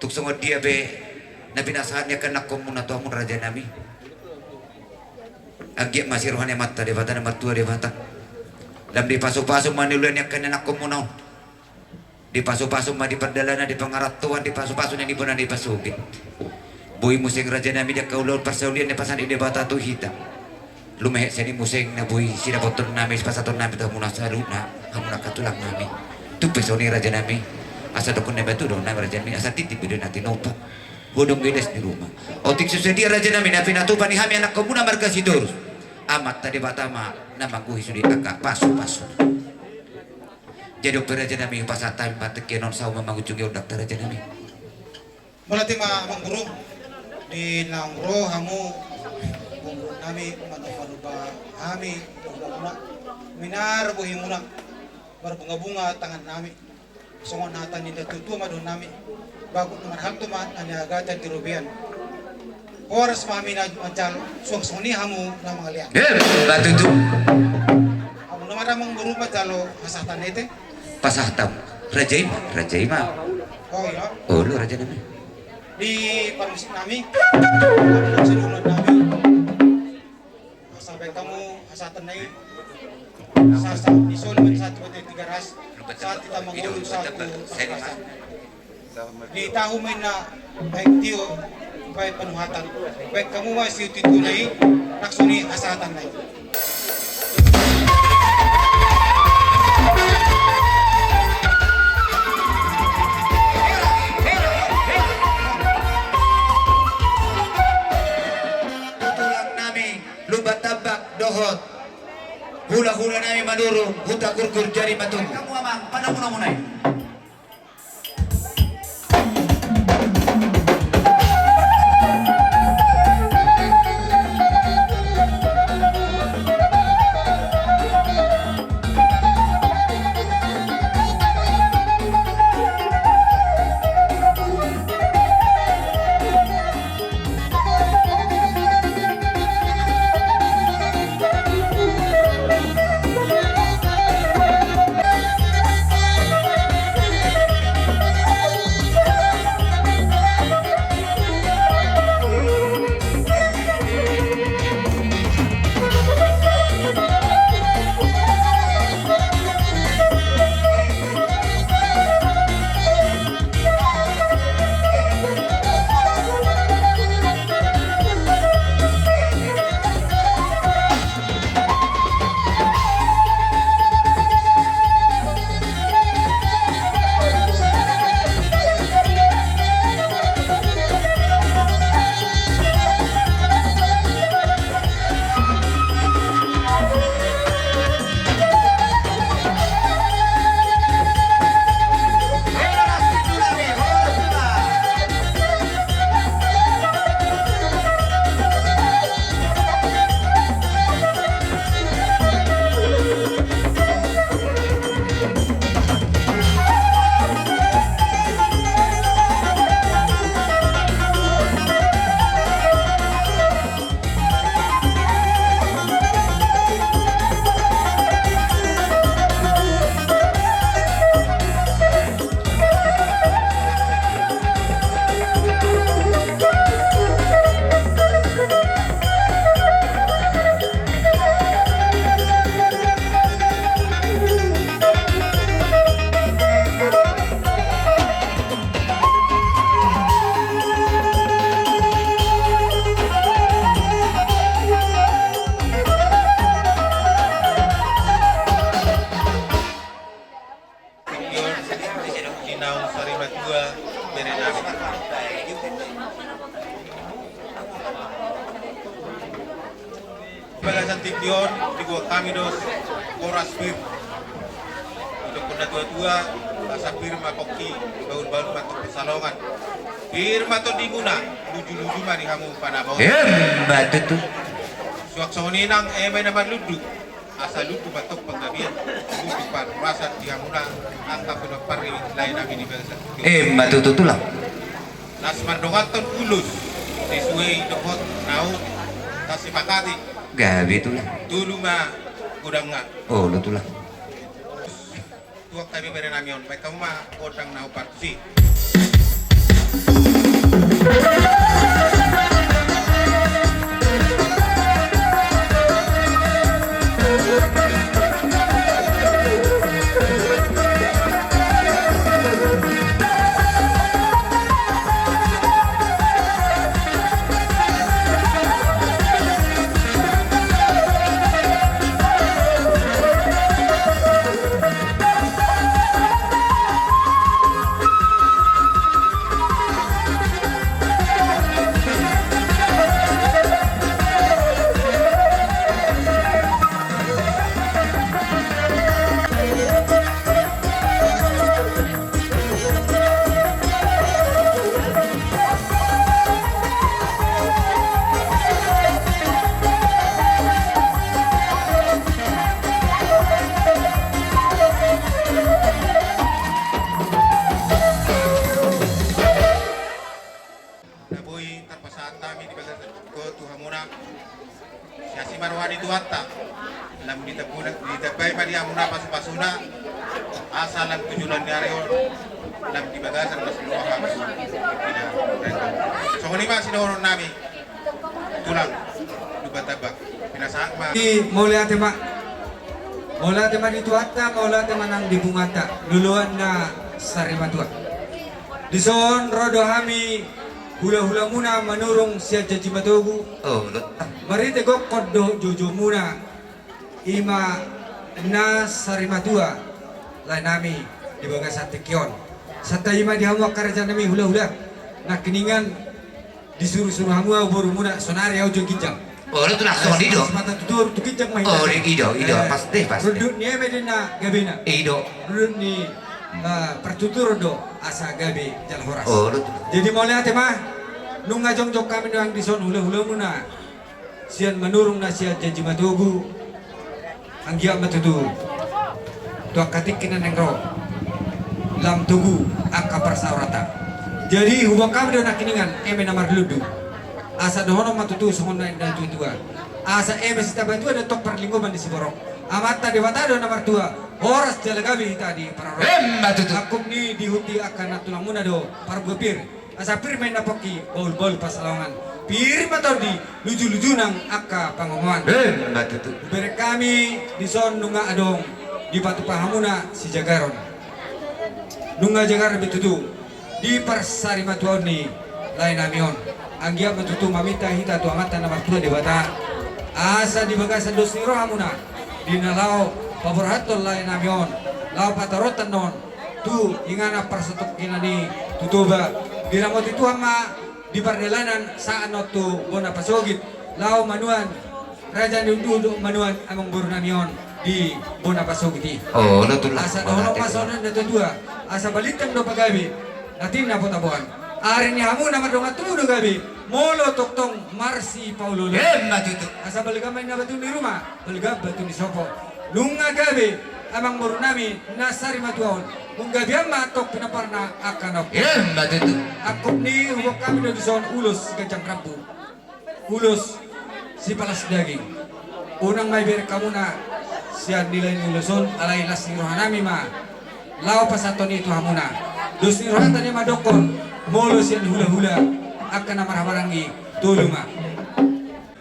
tuk sungod dia be na pinasahan niya kanak komuna to amun raja nami agya masih rohani mata de bata na matua de bata lam di paso-paso maniluan niya kanak komuna di paso-paso ma di perdalana di pangaratuan di paso-paso na di bunan di pasugit boy museng raja nami dia kaulol pasaulian ni pasan ide bata tu hita lumehe seni museng na boy sida boton nami pasaton nami ta muna saluna hamuna katulang nami tu pesoni raja nami asa dokon na batu dong nami raja nami asa titip bidon natin opa bodong gedes di rumah otik susedia raja nami na pinatupan ni hami anak komuna marga sidor amat tadi batama na mangguhi sudi agak paso-paso jadi operaja nami pasatan batek non saw mamangucungi odak raja nami Malati mangguru di nangro hamu guru nami manufanuba kami bunga minar buhi muna berbunga-bunga tangan nami songon hatan ninda tutu madon nami bagut marham tuman anya agatan tirubian oras mami na mancal suang-suang ni hamu na mga liang batu tu hamu na maramang guru macalo hasatan ite pasahtam raja ima oh iya oh lu raja nami di permusik nami sedulur nami sampai kamu hasatan nai sasa di Solomon 1:3 ras saat kita mengulung satu pasasan di tahu na baik tio baik penuhatan baik kamu masih titunai naksuni hasatan nai dohot hula-hula nami madurung huta kurkur jari matung kamu amang pada munai Balasan Tikdion di gua kami dos Koras Pir untuk kena tua-tua rasa firma koki baul-baul matuk pesalongan firma to di guna luju-luju mari kamu pada mau batu tu suak soninang main naman luduk asal ludu batok penggabian ludu par rasa di hamuna angka penopari lain nabi di balasan Tikdion batu tu tulang las mandongaton ulus sesuai dokot nau tasipakati gabi tulang dulu mah udang nggak oh lu tulang tuak kami berenamion baik kamu mah udang nau partisi saat kami di bagian ke Tuhan Muna siasi marwani tuatta lam ditabai madi amuna pasuna asal lam tujulan diareo lam di bagasan masih kami so lima sinoron nami tulang dubatabak pinasaan ma Mola tema di tuata, mola tema nang di bungata, duluan na sarimatua. Dison rodo hami hula-hula muna manurung siya jaji matogu. Oh, lut. Mari tegok kodo jojo muna ima na sarimatua lain nami di bagas tekion. Sata ima di hamu karja nami hula-hula. Nak keningan disuruh-suruh hamu boru muna sonari au jo kijang. Oh, lu tuh langsung di do. Mata tutur tu kijang mah. Oh, di ido, pasti. Rudut ni medina gabina. Ido. Rudut ni pertutur do asa gabe jal horas. Oh, lu tuh. Jadi mau lihat mah nunga jong kami yang dison hula-hula muna. Sian menurung na sian janji matugu. Anggia matutu. Tua katik kena nengro. Lam tugu angka persaurata. Jadi hubung kami do nak kiningan namar ludu. Asa dohono matutu songona dan tua. Asa sita bantu ada tok perlingkungan di Siborong. Amata dewata do nomor 2. Horas jalagabi tadi para matutu. Aku ni dihuti akan tulang muna do para gopir. Asa pir main napoki baul pasalongan. Pir mator di luju-luju nang akka pangomongan. Matutu. Bere kami di son nunga adong di batu pahamuna si Jagaron. Nunga Jagar betutu di persari matuon ni lain amion. Anggia matutu mamita hita tu amata nomor 2 dewata. Asa di bagasan dos niro hamuna. Di nalau paborhatol lain amion. Lau patarotan non. Tu ingana persetuk kinani tutuba. Di ramot itu hama di pardelanan saano tu bona pasogit. Lau manuan raja nundu manuan among burunamion di bona pasogiti. Oh, lu tuh Asa dono pasonan na dua. Asa balitan do pagabi. Natin na potabuan. Ari ni hamu nama donga tudo gabi. Molo toktong Marsi Paulo. matutu. Asa baliga main na batu di rumah. Baliga batu di sopo. Lunga gabi amang burunami nasari matuon. Kung gabi ama tok pinaparna akanok. Matutu. Akop ni hubok kami do dison ulos gajang krampu. Ulos si palas daging. Unang may ber kamuna siya nilay ni uluson alay las ni rohanami ma. Lao pasaton itu hamuna. Dos ni rohan tani madokon. Molo siya hula-hula akan namaraharangi tulunga.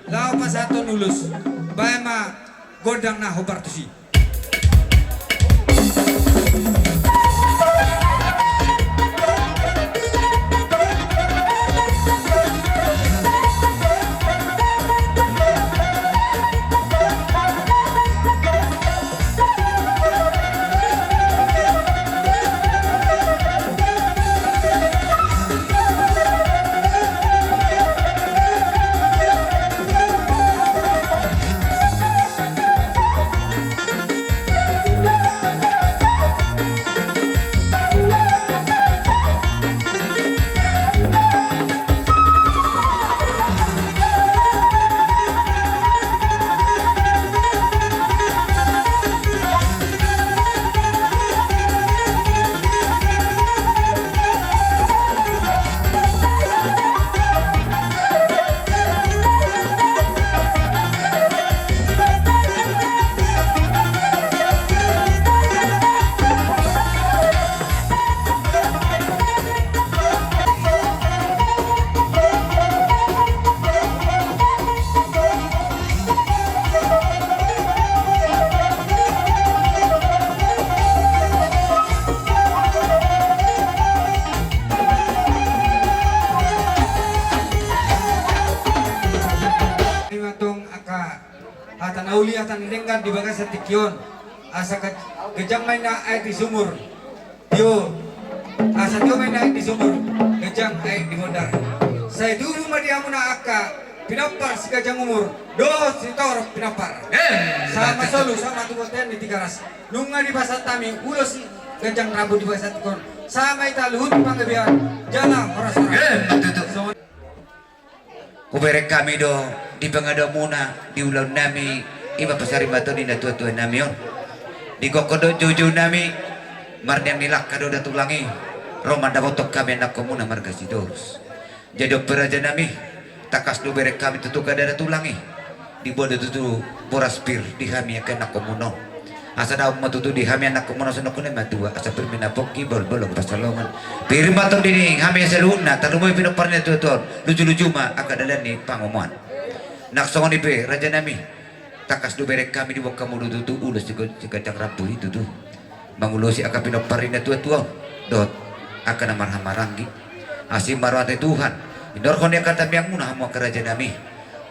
Lao pasaton ulus. Bayama godang na hopartusi. Uli atan denggan di bagas tikion asa gejang main na ay di sumur yo asa tio main na ay di sumur gejang ay di mondar saya dulu madiamu na akka pinapar si gajang umur dos si tor pinapar sama solu sama tubuhnya di 3 ras nunga di basat tami ulos si gajang rambut di basat tikon sama ita luhut panggabian jala horas-horas Kuberek kami do di pangado muna di ulang nami iba pasari bato di tua nami on di kokodo juju nami mardiang nilak kado datulangi Roma dabotok kami nak komuna marga sidorus jadi peraja nami takas do berek kami tutu kadara tulangi di bodo tutu poraspir di hami akan nak komuno asa daw matutu di hami anak komuno sono kunen matua asa permina poki bol bolong pasalongan pirma to dini hami saluna tarumoy pinoparne tuton lucu-lucu ma akadalan ni pangomuan nak songon ipe raja nami takas do berek kami di bok kamu tutu ulus juga cang rabu itu tuh mangulusi akan pinoparne tua-tua dot akan marhamarangi asim marwate Tuhan indor kon dia kata biang munah mo kerajaan nami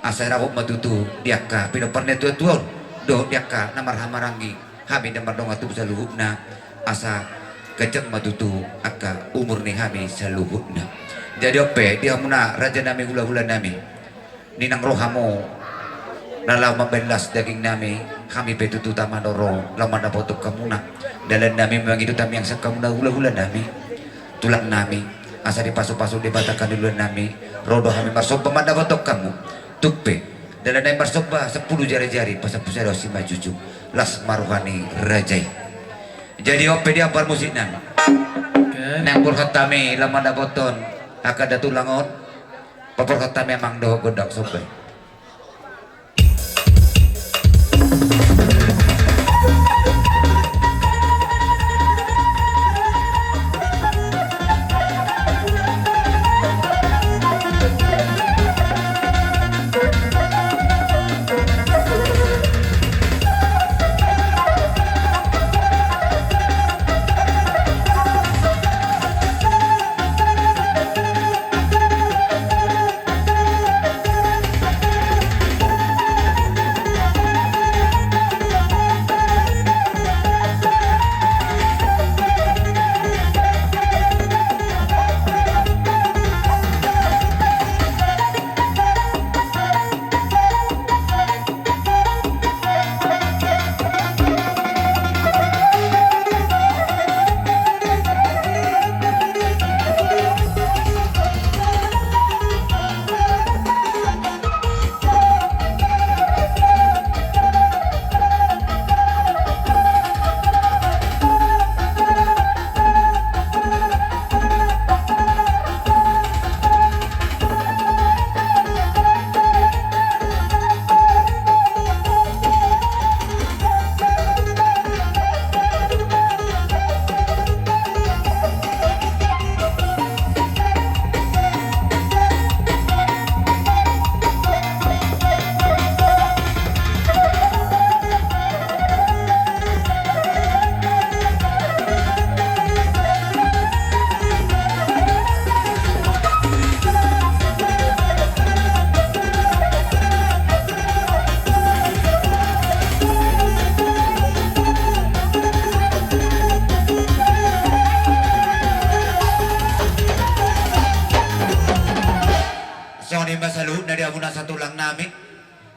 asa rawo matutu diaka pinoparne tua-tua do diaka namar hamarangi hami namar dong atu saluhutna asa kecek matutu aka umur ni hami saluhutna jadi ope dia muna raja nami hula-hula nami ninang rohamo nalau membelas daging nami kami betutu tamanoro lamana botok kamuna dalam nami memang itu tam yang sakamuna hula-hula nami tulang nami asa dipasuk-pasuk dibatakan dulu nami rodo kami marsok pemanda botok kamu tupe dalam nami marsok 10 jari-jari pasal pusat dosi majuju las maruhani rajai jadi ope dia bar musik nami nang kami lamanda boton akada tulangon papor kami memang doh godak sobe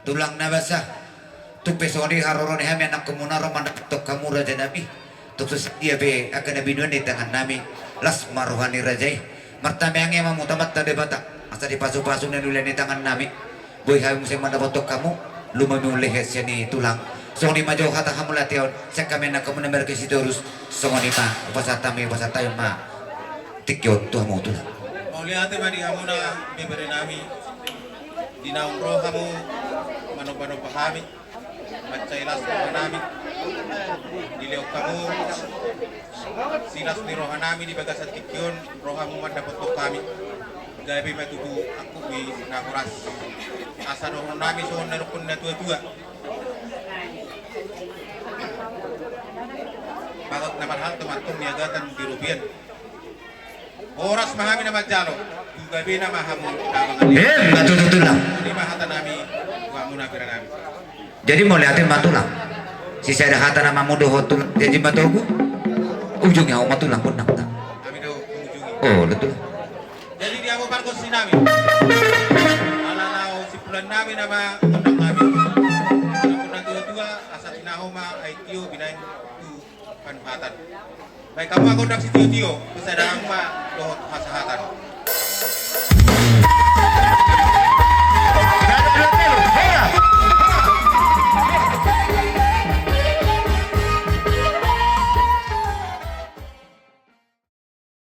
tulang na basah tupe soni haroron hami anak komuna roman tok kamu raja nabi tok dia be akan nabi duan di tangan nami las maruhani rajai martameange mamutamat tade bata asa di pasu-pasu na nulen di tangan nami boy hawi musim mendapat tok kamu lumami ulehes yani tulang soni majo kata kamu latihan sekame nak kamu nember ke sitorus soni ma upasatami upasatayo ma tikyon tuh mau tulang mau lihat mari kamu na bebere nami dinaung roh kamu mano-mano pahami macailas nami dileok kamu silas ni roh nami di bagasan tikyon roh kamu mendapat tok kami gabi matutu aku di nakuras asa roh nami sohon na rukun na tua-tua bakot naman hal teman-teman niagatan di rupian oras mahami na majalo gabi na mahamu matutulang di mahata nami wa muna pira nami jadi mau lihatin matulang si saya hata nama mudo hotul jadi matulku ujungnya matulang pun nak kami do mengunjungi oh betul jadi dia mau parkos si nami ala nao si pulan nami nama undang nami undang dua-dua asa sinahoma ay tiyo binain tu panpatan baik kamu aku undang si tiyo-tiyo bisa daang ma dohot hasahatan